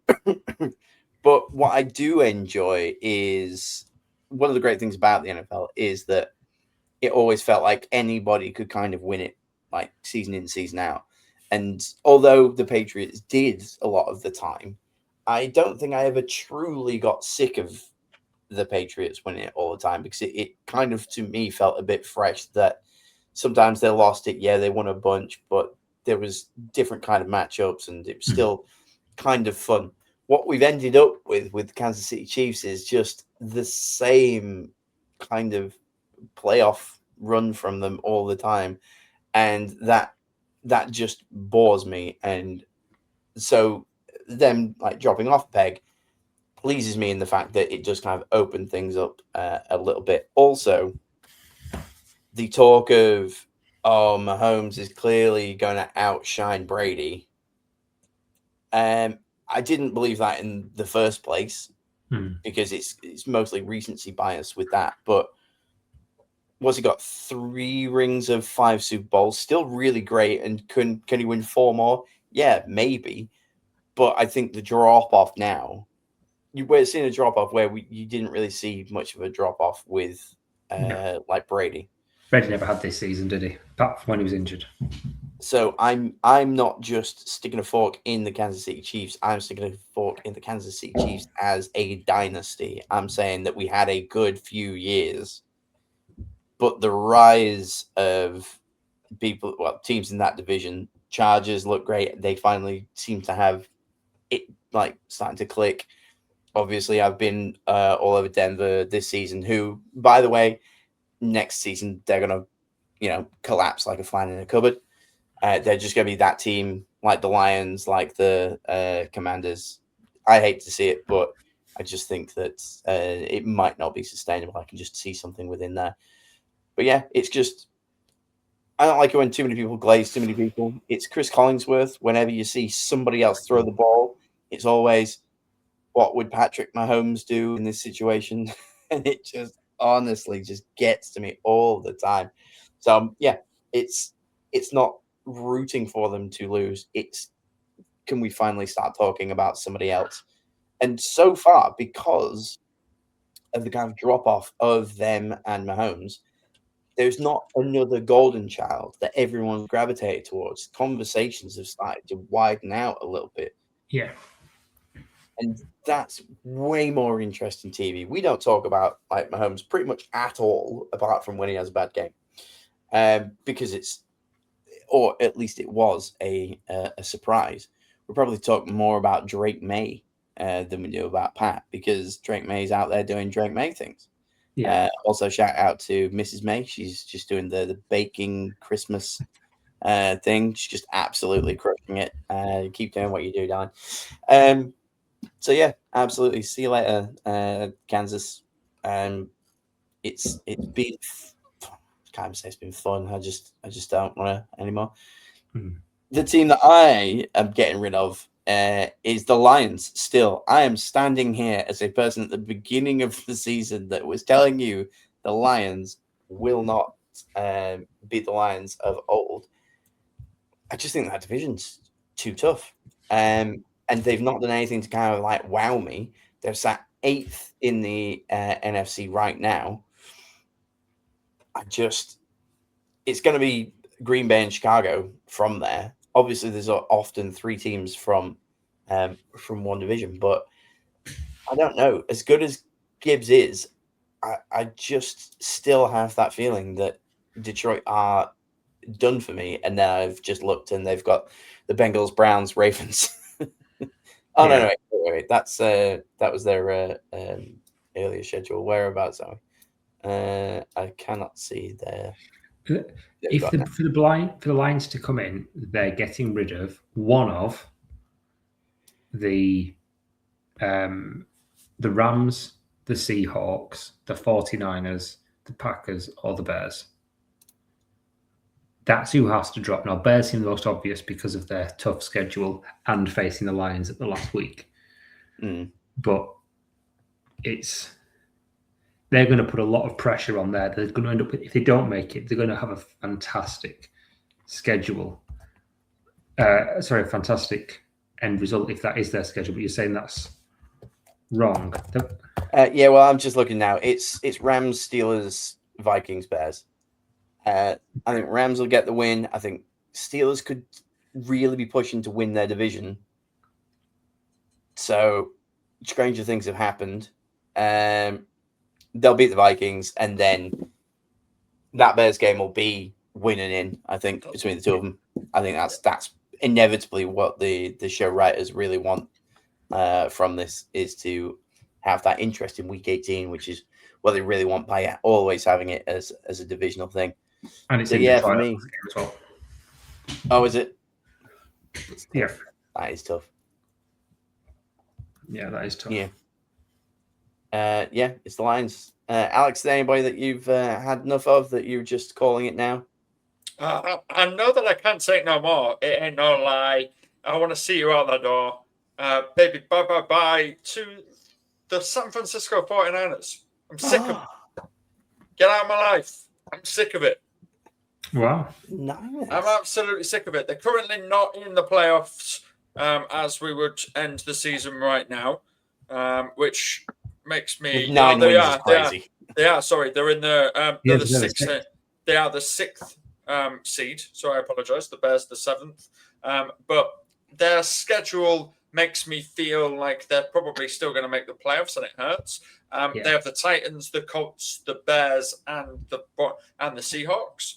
Speaker 1: But what I do enjoy is one of the great things about the NFL is that it always felt like anybody could kind of win it, like season in, season out. And although the Patriots did a lot of the time, I don't think I ever truly got sick of the Patriots winning it all the time, because it kind of, to me, felt a bit fresh that sometimes they lost it. Yeah, they won a bunch, but there was different kind of matchups and it was still kind of fun. What we've ended up with the Kansas City Chiefs is just the same kind of playoff run from them all the time, and that just bores me. And so them like dropping off peg pleases me in the fact that it just kind of opened things up a little bit. Also, the talk of Mahomes is clearly going to outshine Brady. I didn't believe that in the first place because it's mostly recency bias with that. But what's he got? 3 rings of 5 Super Bowls, still really great. And can he win 4 more? Yeah, maybe. But I think the drop off now, we're seeing a drop off where you didn't really see much of a drop off with like Brady.
Speaker 2: Brady never had this season, did he? Apart from when he was injured.
Speaker 1: So I'm not just sticking a fork in the Kansas City Chiefs. I'm sticking a fork in the Kansas City Chiefs as a dynasty. I'm saying that we had a good few years, but the rise of teams in that division, Chargers look great. They finally seem to have it like starting to click. Obviously, I've been all over Denver this season, who, by the way, next season they're going to, collapse like a fly in a cupboard. They're just going to be that team, like the Lions, like the Commanders. I hate to see it, but I just think that it might not be sustainable. I can just see something within there. But yeah, it's just, I don't like it when too many people glaze too many people. It's Chris Collinsworth. Whenever you see somebody else throw the ball, it's always, what would Patrick Mahomes do in this situation? And it just honestly just gets to me all the time. So yeah, it's not rooting for them to lose. It's, can we finally start talking about somebody else? And so far, because of the kind of drop off of them and Mahomes, there's not another golden child that everyone's gravitated towards. Conversations have started to widen out a little bit.
Speaker 2: Yeah.
Speaker 1: And that's way more interesting TV. We don't talk about like Mahomes pretty much at all, apart from when he has a bad game, because it's, or at least it was a surprise. We'll probably talk more about Drake May than we do about Pat, because Drake May's out there doing Drake May things. Yeah. Also, shout out to Mrs. May. She's just doing the baking Christmas thing. She's just absolutely crushing it. Keep doing what you do, darling. So yeah, absolutely. See you later, Kansas. It's been, I can't say it's been fun. I just don't want to anymore. The team that I am getting rid of is the Lions. Still, I am standing here as a person at the beginning of the season that was telling you the Lions will not beat the Lions of old. I just think that division's too tough. And they've not done anything to kind of like wow me. They're sat 8th in the NFC right now. It's going to be Green Bay and Chicago from there. Obviously, there's often 3 teams from one division, but I don't know. As good as Gibbs is, I just still have that feeling that Detroit are done for me. And now I've just looked and they've got the Bengals, Browns, Ravens. No, wait. That was their earlier schedule. Whereabouts are we? I cannot see there.
Speaker 2: For the Lions to come in, they're getting rid of one of the Rams, the Seahawks, the 49ers, the Packers, or the Bears. That's who has to drop. Now, Bears seem the most obvious because of their tough schedule and facing the Lions at the last week. But they're going to put a lot of pressure on there. They're going to end up, if they don't make it, they're going to have a fantastic schedule. A fantastic end result if that is their schedule. But you're saying that's wrong.
Speaker 1: Yeah, well, I'm just looking now. It's Rams, Steelers, Vikings, Bears. I think Rams will get the win. I think Steelers could really be pushing to win their division. So stranger things have happened. They'll beat the Vikings, and then that Bears game will be winning in, I think, between the two of them. I think that's inevitably what the show writers really want from this, is to have that interest in Week 18, which is what they really want by always having it as a divisional thing.
Speaker 2: And it's
Speaker 1: for me
Speaker 2: as well.
Speaker 1: Oh, is it?
Speaker 2: Yeah.
Speaker 1: That is tough.
Speaker 2: Yeah, that is tough.
Speaker 1: Yeah. It's the Lions. Alex, is there anybody that you've had enough of that you're just calling it now?
Speaker 3: I know that I can't take no more. It ain't no lie. I want to see you out that door. Baby, bye to the San Francisco 49ers. I'm sick of it. Get out of my life. I'm sick of it.
Speaker 2: Wow.
Speaker 1: Nice.
Speaker 3: I'm absolutely sick of it. They're currently not in the playoffs as we would end the season right now, which makes me...
Speaker 1: 9 wins is crazy.
Speaker 3: They are, sorry. They're in the... they're the sixth. They are the 6th seed. So I apologize. The Bears the 7th. But their schedule makes me feel like they're probably still going to make the playoffs, and it hurts. They have the Titans, the Colts, the Bears, and the Seahawks.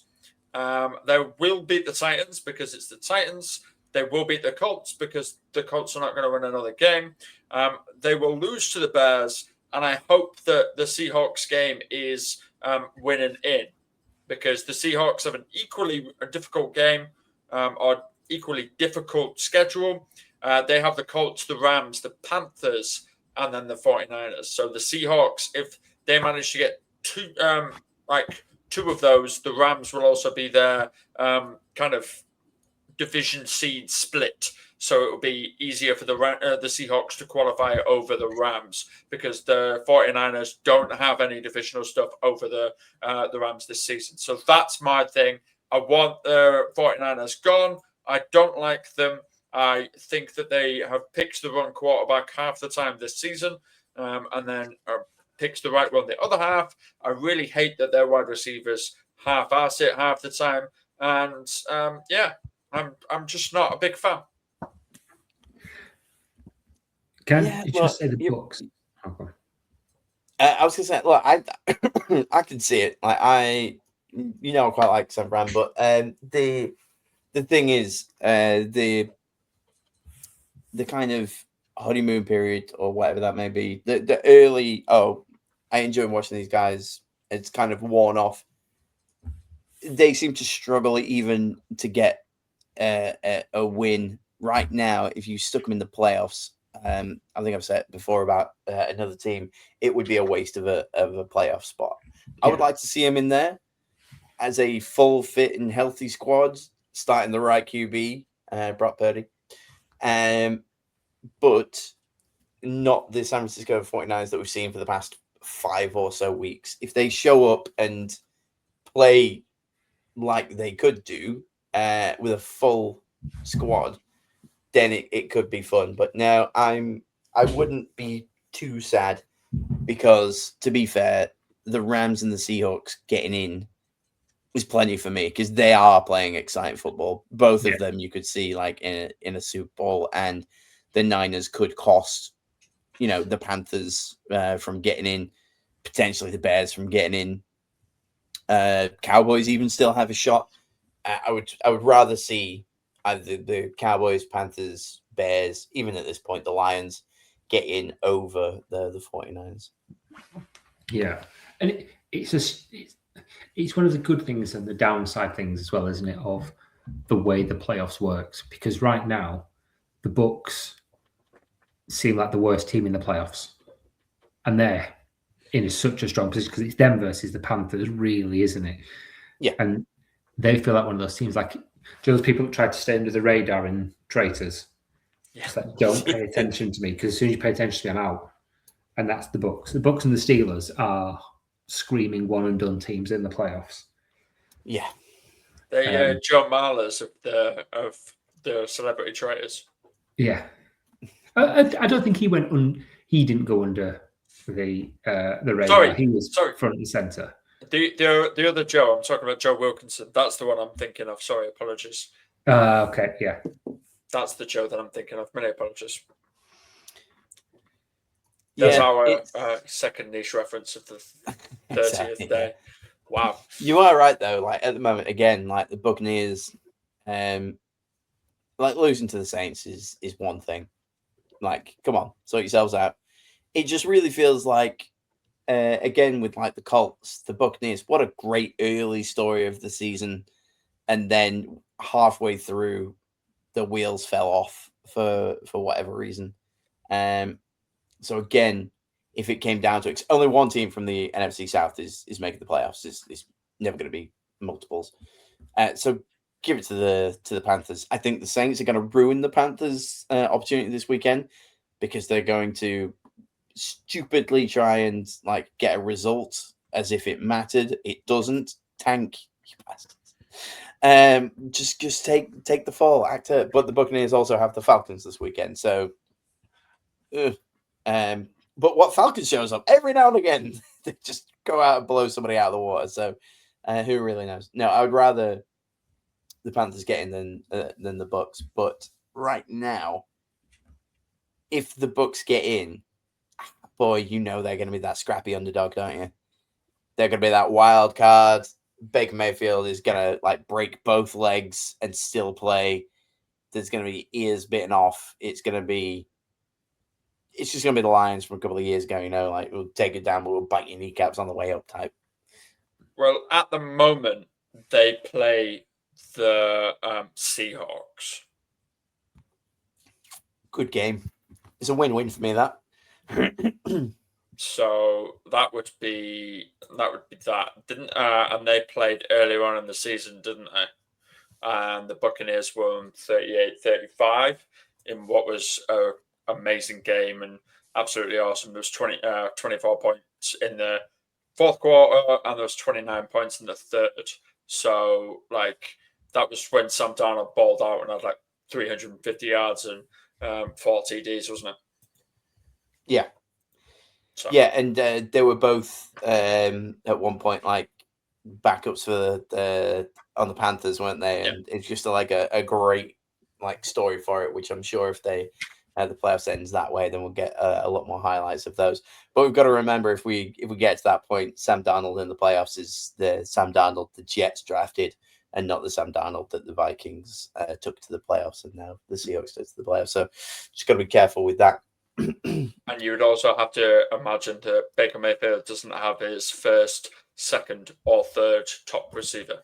Speaker 3: They will beat the Titans because it's the Titans. They will beat the Colts because the Colts are not going to win another game. They will lose to the Bears, and I hope that the Seahawks game is winning in, because the Seahawks have an equally difficult game or equally difficult schedule. They have the Colts, the Rams, the Panthers, and then the 49ers. So the Seahawks, if they manage to get two of those, the Rams will also be their kind of division seed split. So it will be easier for the Seahawks to qualify over the Rams, because the 49ers don't have any divisional stuff over the Rams this season. So that's my thing. I want the 49ers gone. I don't like them. I think that they have picked the wrong quarterback half the time this season, and then picks the right one the other half. I really hate that their wide receivers half-ass it half the time. And I'm just not a big fan.
Speaker 2: Can you just say the Bucks? Okay.
Speaker 1: I was gonna say, look, I can see it. Like I quite like San Fran, but the thing is, the kind of honeymoon period or whatever that may be, the early, I enjoy watching these guys, it's kind of worn off. They seem to struggle even to get a win right now. If you stuck them in the playoffs, I think I've said before about another team, it would be a waste of a playoff spot. I would like to see him in there as a full fit and healthy squad, starting the right QB, Brock Purdy. but not the San Francisco 49ers that we've seen for the past 5 or so weeks. If they show up and play like they could do with a full squad, then it could be fun. But now I wouldn't be too sad because, to be fair, the Rams and the Seahawks getting in is plenty for me because they are playing exciting football. Both of them you could see like in a Super Bowl, and the Niners could cost, the Panthers from getting in, potentially the Bears from getting in. Cowboys even still have a shot. I would rather see either the Cowboys, Panthers, Bears, even at this point, the Lions get in over the 49ers.
Speaker 2: Yeah. And it's one of the good things and the downside things as well, isn't it, of the way the playoffs works? Because right now, the Bucs seem like the worst team in the playoffs. And they're in such a strong position because it's them versus the Panthers, really, isn't it?
Speaker 1: Yeah.
Speaker 2: And they feel like one of those teams, like those people that try to stay under the radar and traitors. Yeah. Like, don't pay attention to me, because as soon as you pay attention to me, I'm out. And that's the Bucs. The Bucs and the Steelers are screaming one and done teams in the playoffs.
Speaker 1: Yeah.
Speaker 3: They John Marlers of the celebrity traitors.
Speaker 2: Yeah. I don't think he went he didn't go under the radar.
Speaker 3: Sorry,
Speaker 2: he was front and center.
Speaker 3: The other Joe, I'm talking about Joe Wilkinson. That's the one I'm thinking of. Sorry, apologies.
Speaker 2: Okay, yeah.
Speaker 3: That's the Joe that I'm thinking of. Many apologies. That's our second niche reference of the 30th
Speaker 1: exactly,
Speaker 3: day. Wow.
Speaker 1: You are right, though. Like, at the moment, again, like the Buccaneers, like losing to the Saints is one thing. Like, come on, sort yourselves out. It just really feels like, again, with like the Colts, the Buccaneers, what a great early story of the season. And then halfway through, the wheels fell off for whatever reason. So again, if it came down to it, only one team from the NFC South is making the playoffs. It's never going to be multiples. So give it to the Panthers. I think the Saints are going to ruin the Panthers' opportunity this weekend because they're going to stupidly try and like get a result as if it mattered. It doesn't. Tank, you bastards. Just take the fall, act it. But the Buccaneers also have the Falcons this weekend, so. But what Falcons shows up every now and again, they just go out and blow somebody out of the water. So who really knows? No, I would rather the Panthers get in than the Bucs. But right now, if the Bucs get in, boy, you know they're going to be that scrappy underdog, don't you? They're going to be that wild card. Baker Mayfield is going to like break both legs and still play. There's going to be ears bitten off. It's just going to be the Lions from a couple of years ago, like we'll take it down, but we'll bite your kneecaps on the way up type.
Speaker 3: Well, at the moment, they play the Seahawks.
Speaker 1: Good game. It's a win-win for me, that.
Speaker 3: So that would be that. And they played earlier on in the season, didn't they? And the Buccaneers won 38-35 in what was a amazing game and absolutely awesome. There was 24 points in the fourth quarter and there was 29 points in the third. So like that was when Sam Darnold balled out and had like 350 yards and 4 TDs, wasn't it?
Speaker 1: Yeah. So. Yeah, and they were both at one point like backups for on the Panthers, weren't they? And it's just like a great like story for it, which I'm sure if they the playoffs ends that way, then we'll get a lot more highlights of those. But we've got to remember if we get to that point, Sam Darnold in the playoffs is the Sam Darnold the Jets drafted, and not the Sam Darnold that the Vikings took to the playoffs, and now the Seahawks took to the playoffs. So just got to be careful with that.
Speaker 3: And you would also have to imagine that Baker Mayfield doesn't have his first, second, or third top receiver.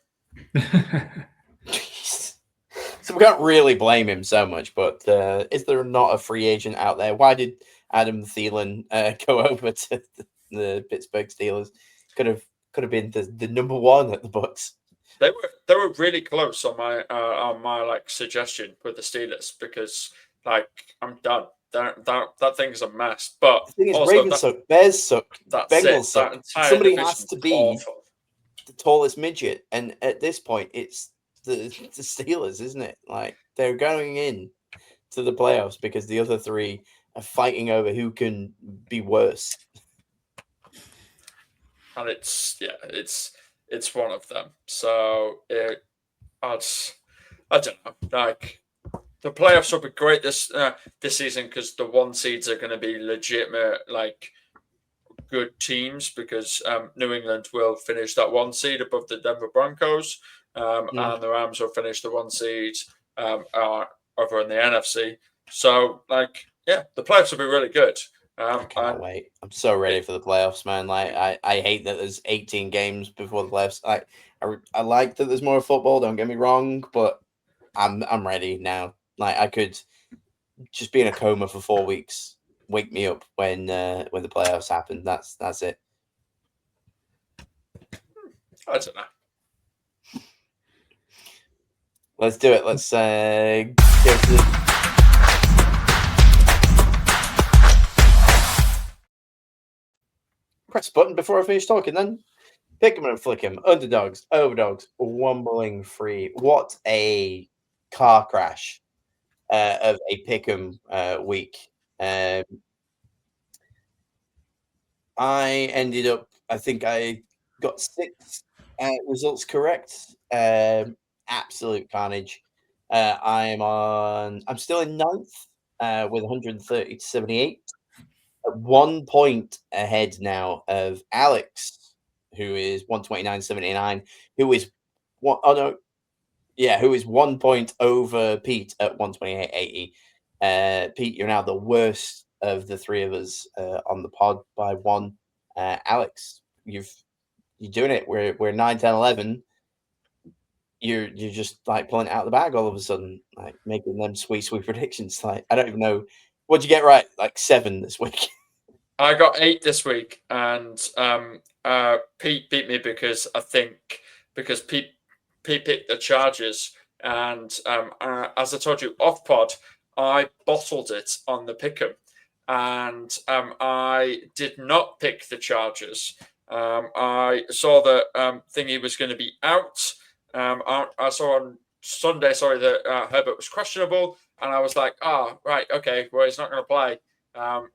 Speaker 1: So we can't really blame him so much, but is there not a free agent out there? Why did Adam Thielen go over to the Pittsburgh Steelers? Could have been the number one at the Bucs.
Speaker 3: They were really close on my like suggestion with the Steelers because like I'm done. that thing's a mess. But
Speaker 1: the thing is,
Speaker 3: also
Speaker 1: Ravens suck, Bears suck, Bengals suck. Somebody has to be
Speaker 3: awful.
Speaker 1: the tallest midget, and at this point, it's the Steelers, isn't it? Like they're going in to the playoffs because the other three are fighting over who can be worse.
Speaker 3: And it's one of them. So I don't know. Like the playoffs will be great this season because the 1 seeds are going to be legitimate, like good teams because New England will finish that 1 seed above the Denver Broncos, and the Rams will finish the 1 seed over in the NFC. So, like, yeah, the playoffs will be really good.
Speaker 1: I can't wait. I'm so ready for the playoffs, man. Like, I hate that there's 18 games before the playoffs. I like that there's more football. Don't get me wrong, but I'm ready now. Like, I could just be in a coma for 4 weeks. Wake me up when the playoffs happen. That's it.
Speaker 3: I don't know.
Speaker 1: Let's do it. Let's go to the. Press button before I finish talking, then pick 'em and flick 'em. Underdogs, overdogs, wombling free. What a car crash of a pick 'em week. I ended up, I think I got 6 results correct. Absolute carnage. I'm still in 9th with 130 to 78. At 1 point ahead now of Alex, who is 129.79, who is who is 1 point over Pete at 128.80. Pete, you're now the worst of the three of us on the pod by 1. Alex, you're doing it. We're 9, 10, 11. You're just like pulling it out of the bag all of a sudden, like making them sweet predictions. Like I don't even know. What'd you get right? Like 7 this week.
Speaker 3: I got 8 this week, and Pete beat me because Pete picked the Chargers, and as I told you off pod, I bottled it on the pick'em, and I did not pick the Chargers. I saw that Thingy was going to be out. I saw on Sunday, that Herbert was questionable, and I was like, right, okay, well, he's not going to play.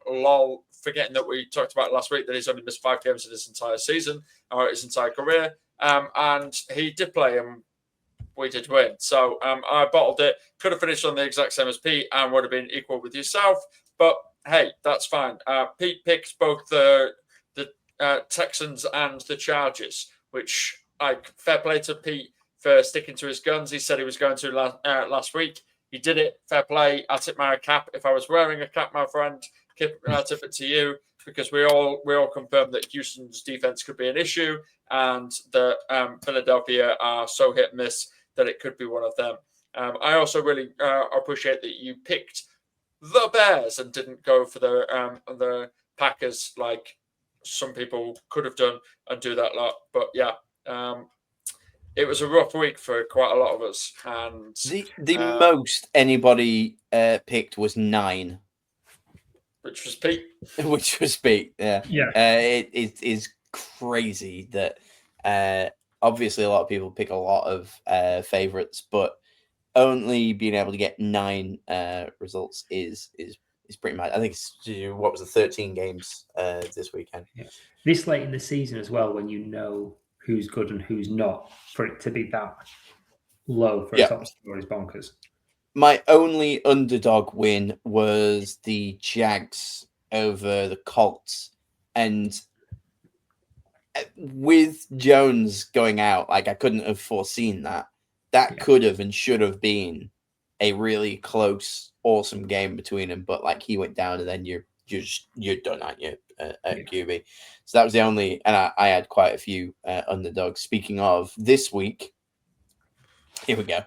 Speaker 3: Lol, forgetting that we talked about last week that he's only missed 5 games in his entire season or his entire career. And he did play and we did win. So I bottled it. Could have finished on the exact same as Pete and would have been equal with yourself. But hey, that's fine. Pete picked both the Texans and the Chargers, which fair play to Pete for sticking to his guns. He said he was going to last week. He did it. Fair play. I tip my cap. If I was wearing a cap, my friend, I tip it to you because we all confirmed that Houston's defense could be an issue and that Philadelphia are so hit and miss that it could be one of them. I also really appreciate that you picked the Bears and didn't go for the Packers like some people could have done and do that lot. But yeah. It was a rough week for quite a lot of us, and
Speaker 1: the most anybody picked was 9,
Speaker 3: which was Pete.
Speaker 1: Which was Pete, yeah. It is crazy that obviously a lot of people pick a lot of favorites, but only being able to get 9 results is pretty much. I think it's 13 games this weekend.
Speaker 2: Yeah. This late in the season as well, when you know who's good and who's not, for it to be that low for a top score is bonkers.
Speaker 1: My only underdog win was the Jags over the Colts. And with Jones going out, like I couldn't have foreseen that. That could have and should have been a really close, awesome game between them. But like he went down and then you're done, aren't you, at QB? So that was the only, and I had quite a few underdogs. Speaking of this week, here we go.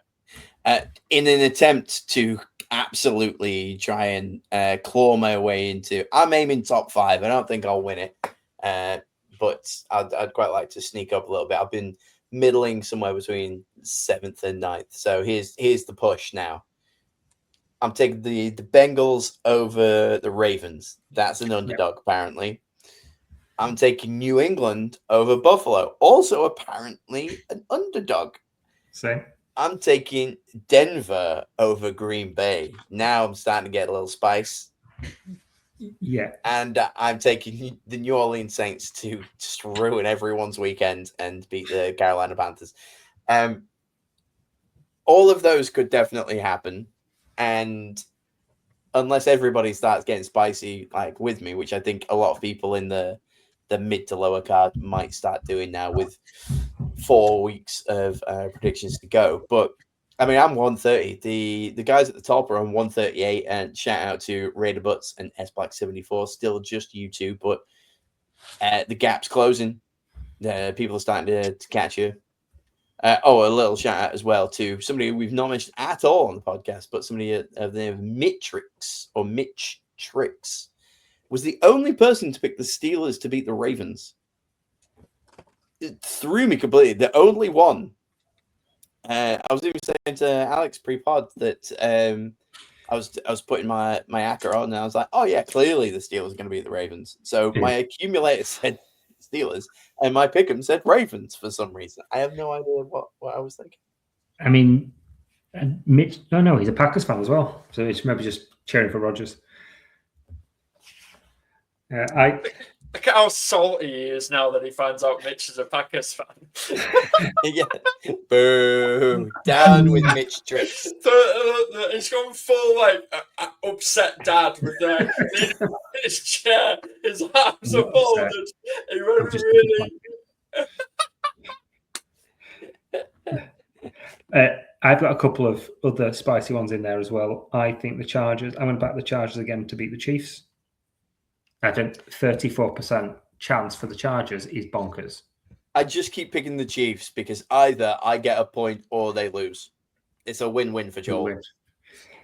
Speaker 1: In an attempt to absolutely try and claw my way into, I'm aiming top 5. I don't think I'll win it, but I'd quite like to sneak up a little bit. I've been middling somewhere between 7th and 9th. So here's the push now. I'm taking the Bengals over the Ravens. That's an underdog, apparently. I'm taking New England over Buffalo. Also, apparently, an underdog.
Speaker 2: Same.
Speaker 1: I'm taking Denver over Green Bay. Now I'm starting to get a little spice.
Speaker 2: Yeah.
Speaker 1: And I'm taking the New Orleans Saints to just ruin everyone's weekend and beat the Carolina Panthers. All of those could definitely happen. And unless everybody starts getting spicy like with me, which I think a lot of people in the mid to lower card might start doing now with 4 weeks of predictions to go. But I mean, I'm 130. The guys at the top are on 138. And shout out to Raider Butts and S Black 74. Still just you two, but the gap's closing. People are starting to catch you. A little shout out as well to somebody we've not mentioned at all on the podcast, but somebody of the name of Mitrix or Mitch Tricks was the only person to pick the Steelers to beat the Ravens. It threw me completely. The only one. I was even saying to Alex pre-pod that I was putting my ACCA on, and I was like, oh yeah, clearly the Steelers are going to beat the Ravens. So my accumulator said Steelers, and my pick'em said Ravens for some reason. I have no idea what I was thinking.
Speaker 2: I mean, Mitch. No, he's a Packers fan as well, so it's maybe just cheering for Rodgers.
Speaker 3: Look at how salty he is now that he finds out Mitch is a Packers fan.
Speaker 1: Yeah. Boo. Down with Mitch Tricks.
Speaker 3: He's gone full upset dad with his chair, his arms are folded. He went really.
Speaker 2: I've got a couple of other spicy ones in there as well. I think the Chargers. I'm going to back the Chargers again to beat the Chiefs. I think 34% chance for the Chargers is bonkers.
Speaker 1: I just keep picking the Chiefs because either I get a point or they lose. It's a win-win for Joel.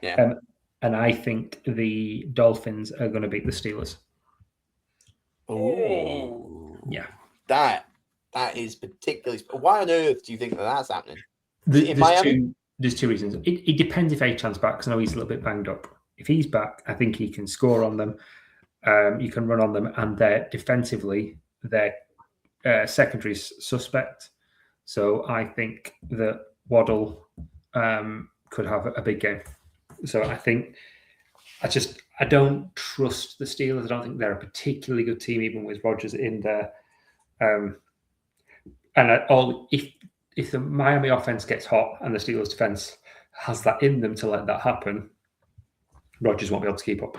Speaker 1: Yeah.
Speaker 2: And I think the Dolphins are going to beat the Steelers.
Speaker 1: Oh.
Speaker 2: Yeah.
Speaker 1: That is particularly... Why on earth do you think that's happening? In Miami?
Speaker 2: There's two reasons. It depends if Achan's back, because I know he's a little bit banged up. If he's back, I think he can score on them. You can run on them, and they're defensively, their secondary's suspect. So I think that Waddle could have a big game. So I think I don't trust the Steelers. I don't think they're a particularly good team, even with Rodgers in there. If the Miami offense gets hot and the Steelers defense has that in them to let that happen, Rodgers won't be able to keep up.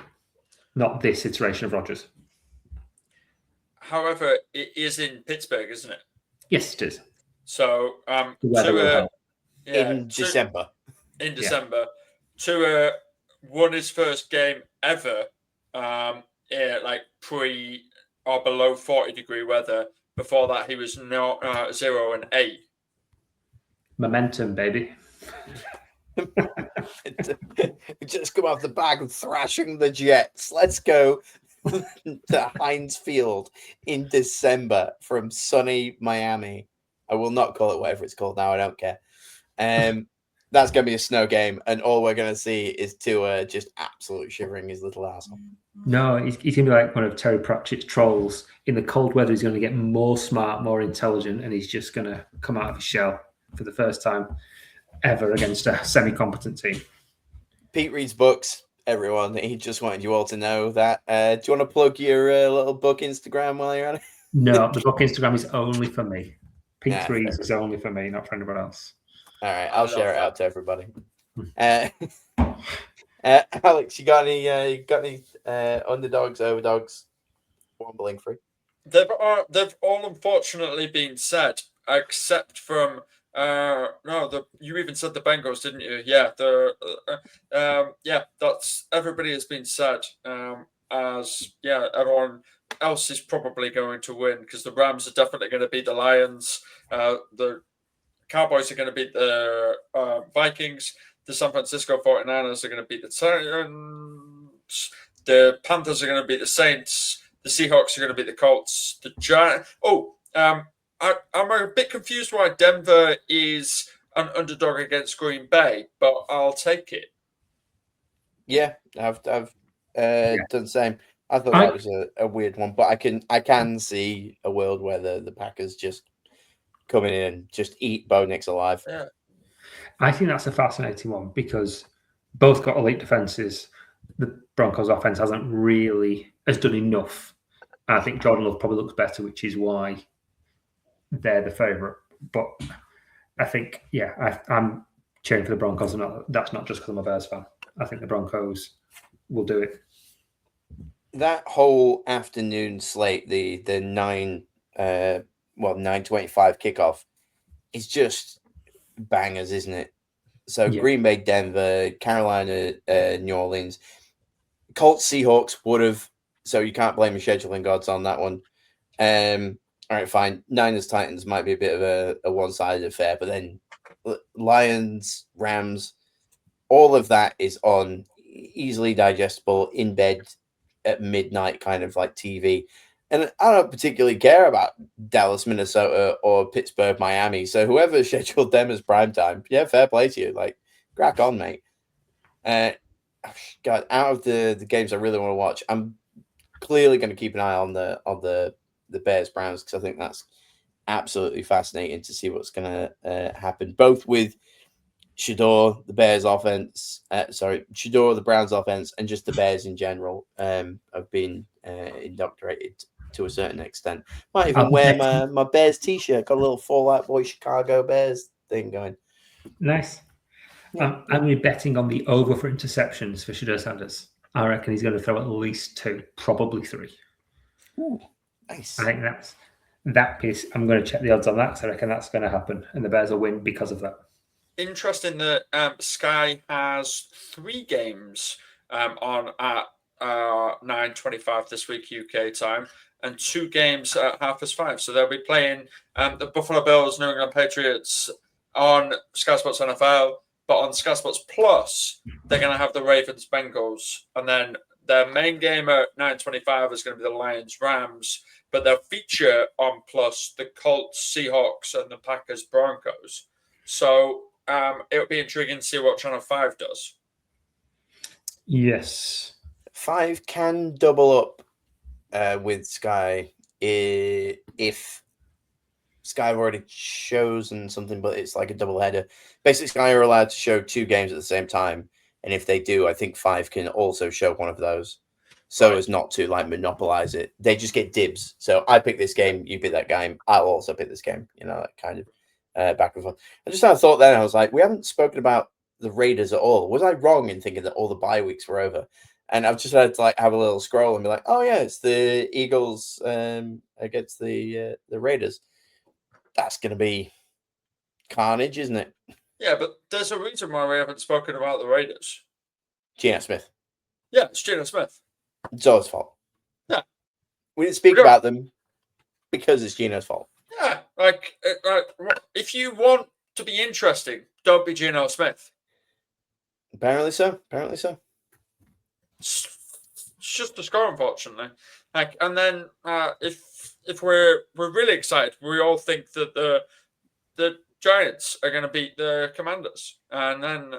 Speaker 2: Not this iteration of Rodgers.
Speaker 3: However, it is in Pittsburgh, isn't it?
Speaker 2: Yes, it is.
Speaker 3: So,
Speaker 1: in December.
Speaker 3: In December, Tua won his first game ever, pre or below 40-degree weather. Before that, he was 0-8.
Speaker 1: Momentum, baby. Just come off the back of thrashing the Jets. Let's go to Heinz Field in December from sunny Miami. I will not call it whatever it's called now. I don't care. That's going to be a snow game, and all we're going to see is Tua just absolutely shivering his little asshole.
Speaker 2: No, he's going to be like one of Terry Pratchett's trolls. In the cold weather, he's going to get more smart, more intelligent, and he's just going to come out of his shell for the first time ever against a semi-competent team.
Speaker 1: Pete reads books, everyone. He just wanted you all to know that. Do you want to plug your little book Instagram while you're on it?
Speaker 2: No, the book Instagram is only for me. Pete reads is only for me, not for anybody else.
Speaker 1: All right, I'll share it out to everybody. Alex, you got any underdogs, overdogs, wobbling free?
Speaker 3: They've all unfortunately been said, except from you even said the Bengals, didn't you? Yeah, that's everybody has been said. Everyone else is probably going to win because the Rams are definitely going to beat the Lions. The Cowboys are going to beat the Vikings. The San Francisco 49ers are going to beat the Titans. The Panthers are going to beat the Saints. The Seahawks are going to beat the Colts. The Giants. I'm a bit confused why Denver is an underdog against Green Bay, but I'll take it.
Speaker 1: Yeah, I've done the same. I thought that was a weird one, but I can see a world where the Packers just come in and just eat Bo Nix alive.
Speaker 3: Yeah.
Speaker 2: I think that's a fascinating one because both got elite defenses. The Broncos offense hasn't really done enough. I think Jordan Love probably looks better, which is why they're the favorite. But I think, I'm cheering for the Broncos, and that's not just because I'm a Bears fan. I think the Broncos will do it.
Speaker 1: That whole afternoon slate, the 9:25 kickoff, is just bangers, isn't it? So Green Bay, Denver, Carolina, New Orleans, Colts, Seahawks would have. So you can't blame the scheduling gods on that one. All right, fine. Niners, Titans might be a bit of a one-sided affair, but then Lions, Rams, all of that is on easily digestible in bed at midnight kind of like TV. And I don't particularly care about Dallas, Minnesota, or Pittsburgh, Miami. So whoever scheduled them as primetime, fair play to you. Like, crack on, mate. God, out of the games I really want to watch, I'm clearly going to keep an eye on the Bears Browns because I think that's absolutely fascinating to see what's going to happen, both with Shador, the Bears offense, Shador, the Browns offense, and just the Bears in general have been indoctrinated to a certain extent. Might even wear my Bears t-shirt, got a little Fallout Boy Chicago Bears thing going.
Speaker 2: Nice. I'm going to be betting on the over for interceptions for Shador Sanders. I reckon he's going to throw at least 2, probably 3.
Speaker 1: Ooh, nice.
Speaker 2: I think that piece. I'm going to check the odds on that because I reckon that's going to happen, and the Bears will win because of that.
Speaker 3: Interesting that Sky has 3 games on at 9:25 this week UK time, and 2 games at 5:30. So they'll be playing the Buffalo Bills, New England Patriots on Sky Sports NFL, but on Sky Sports Plus, they're going to have the Ravens Bengals, and then their main game at 9:25 is going to be the Lions Rams, but they'll feature on Plus the Colts, Seahawks, and the Packers Broncos. So it would be intriguing to see what Channel 5 does.
Speaker 2: Yes.
Speaker 1: 5 can double up with Sky if Sky have already chosen something, but it's like a double header. Basically, Sky are allowed to show 2 games at the same time. And if they do, I think 5 can also show one of those. So as not to like monopolize it. They just get dibs. So I pick this game, you pick that game. I'll also pick this game. That kind of back and forth. I just had a thought then. I was like, we haven't spoken about the Raiders at all. Was I wrong in thinking that all the bye weeks were over? And I've just had to like have a little scroll and be like, oh yeah, it's the Eagles against the Raiders. That's going to be carnage, isn't it?
Speaker 3: Yeah, but there's a reason why we haven't spoken about the Raiders.
Speaker 1: Geno Smith.
Speaker 3: Yeah, it's Geno Smith.
Speaker 1: It's all his fault.
Speaker 3: Yeah.
Speaker 1: We didn't speak about them because it's Geno's fault.
Speaker 3: Yeah, like if you want to be interesting, don't be Geno Smith.
Speaker 1: Apparently so.
Speaker 3: It's just the score, unfortunately. And then if we're really excited, we all think that the Giants are going to beat the Commanders, and then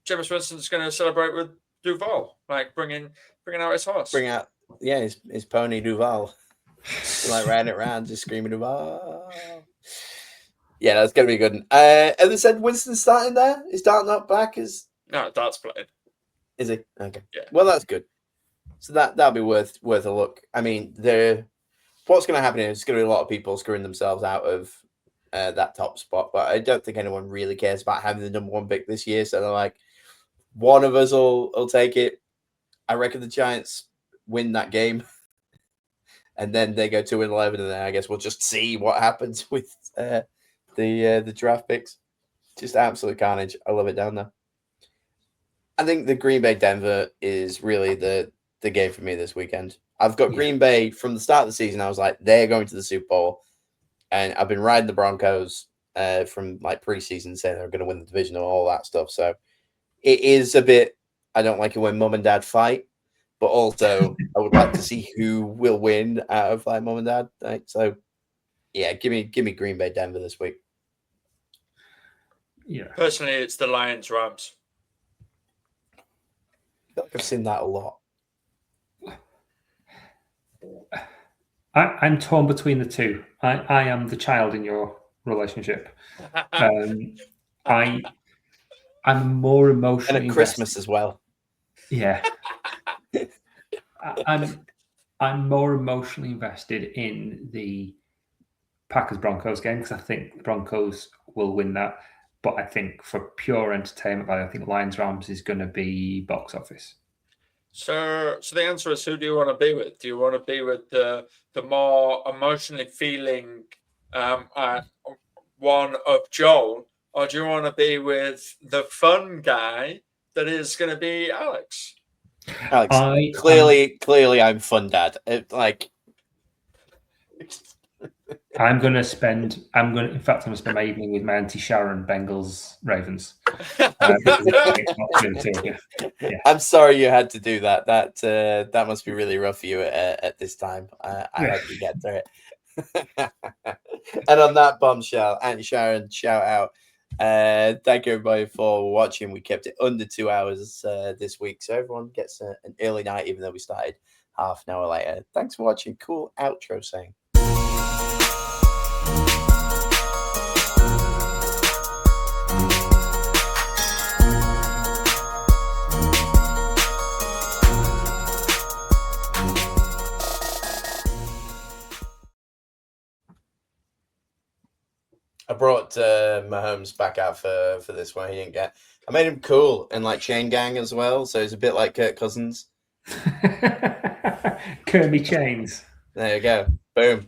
Speaker 3: Jameis Winston's going to celebrate with Duval, like bringing out his horse.
Speaker 1: Bring out, his pony Duval. Like riding it around, just screaming Duval. Yeah, that's going to be good. And they said Winston's starting there? Is Dart not back?
Speaker 3: No, Dart's playing.
Speaker 1: Is he? Okay.
Speaker 3: Yeah.
Speaker 1: Well, that's good. So that'll be worth a look. I mean, what's going to happen is going to be a lot of people screwing themselves out of that top spot, but I don't think anyone really cares about having the number 1 pick this year. So they're like, one of us will take it. I reckon the Giants win that game, and then they go 2-11, and then I guess we'll just see what happens with the draft picks. Just absolute carnage. I love it down there. I think the Green Bay Denver is really the game for me this weekend. I've got Green Bay from the start of the season. I was like, they're going to the Super Bowl, and I've been riding the Broncos from like preseason, saying they're going to win the division and all that stuff. So it is a bit. I don't like it when mom and dad fight, but also I would like to see who will win out of like mom and dad. Right? So yeah, give me Green Bay Denver this week.
Speaker 2: Yeah,
Speaker 3: personally, it's the Lions Rams.
Speaker 1: like I've seen that a lot.
Speaker 2: I'm torn between the two. I am the child in your relationship. I'm more emotionally
Speaker 1: and at Christmas
Speaker 2: invested.
Speaker 1: as well.
Speaker 2: Yeah, I'm more emotionally invested in the Packers Broncos game because I think the Broncos will win that. But I think for pure entertainment value, I think Lions Rams is going to be box office.
Speaker 3: So the answer is, who do you want to be with? Do you want to be with the more emotionally feeling one of Joel, or do you want to be with the fun guy that is going to be Alex?
Speaker 1: Alex, clearly, I'm fun dad.
Speaker 2: I'm going to spend my evening with my Auntie Sharon, Bengals, Ravens.
Speaker 1: Yeah. I'm sorry you had to do that. That must be really rough for you at this time. I hope you get through it. And on that bombshell, Auntie Sharon, shout out. Thank you everybody for watching. We kept it under 2 hours this week, so everyone gets an early night, even though we started half an hour later. Thanks for watching. Cool outro saying. I brought Mahomes back out for this one. He didn't get. I made him cool and like chain gang as well, so it's a bit like Kirk Cousins.
Speaker 2: Kirby Chains.
Speaker 1: There you go. Boom.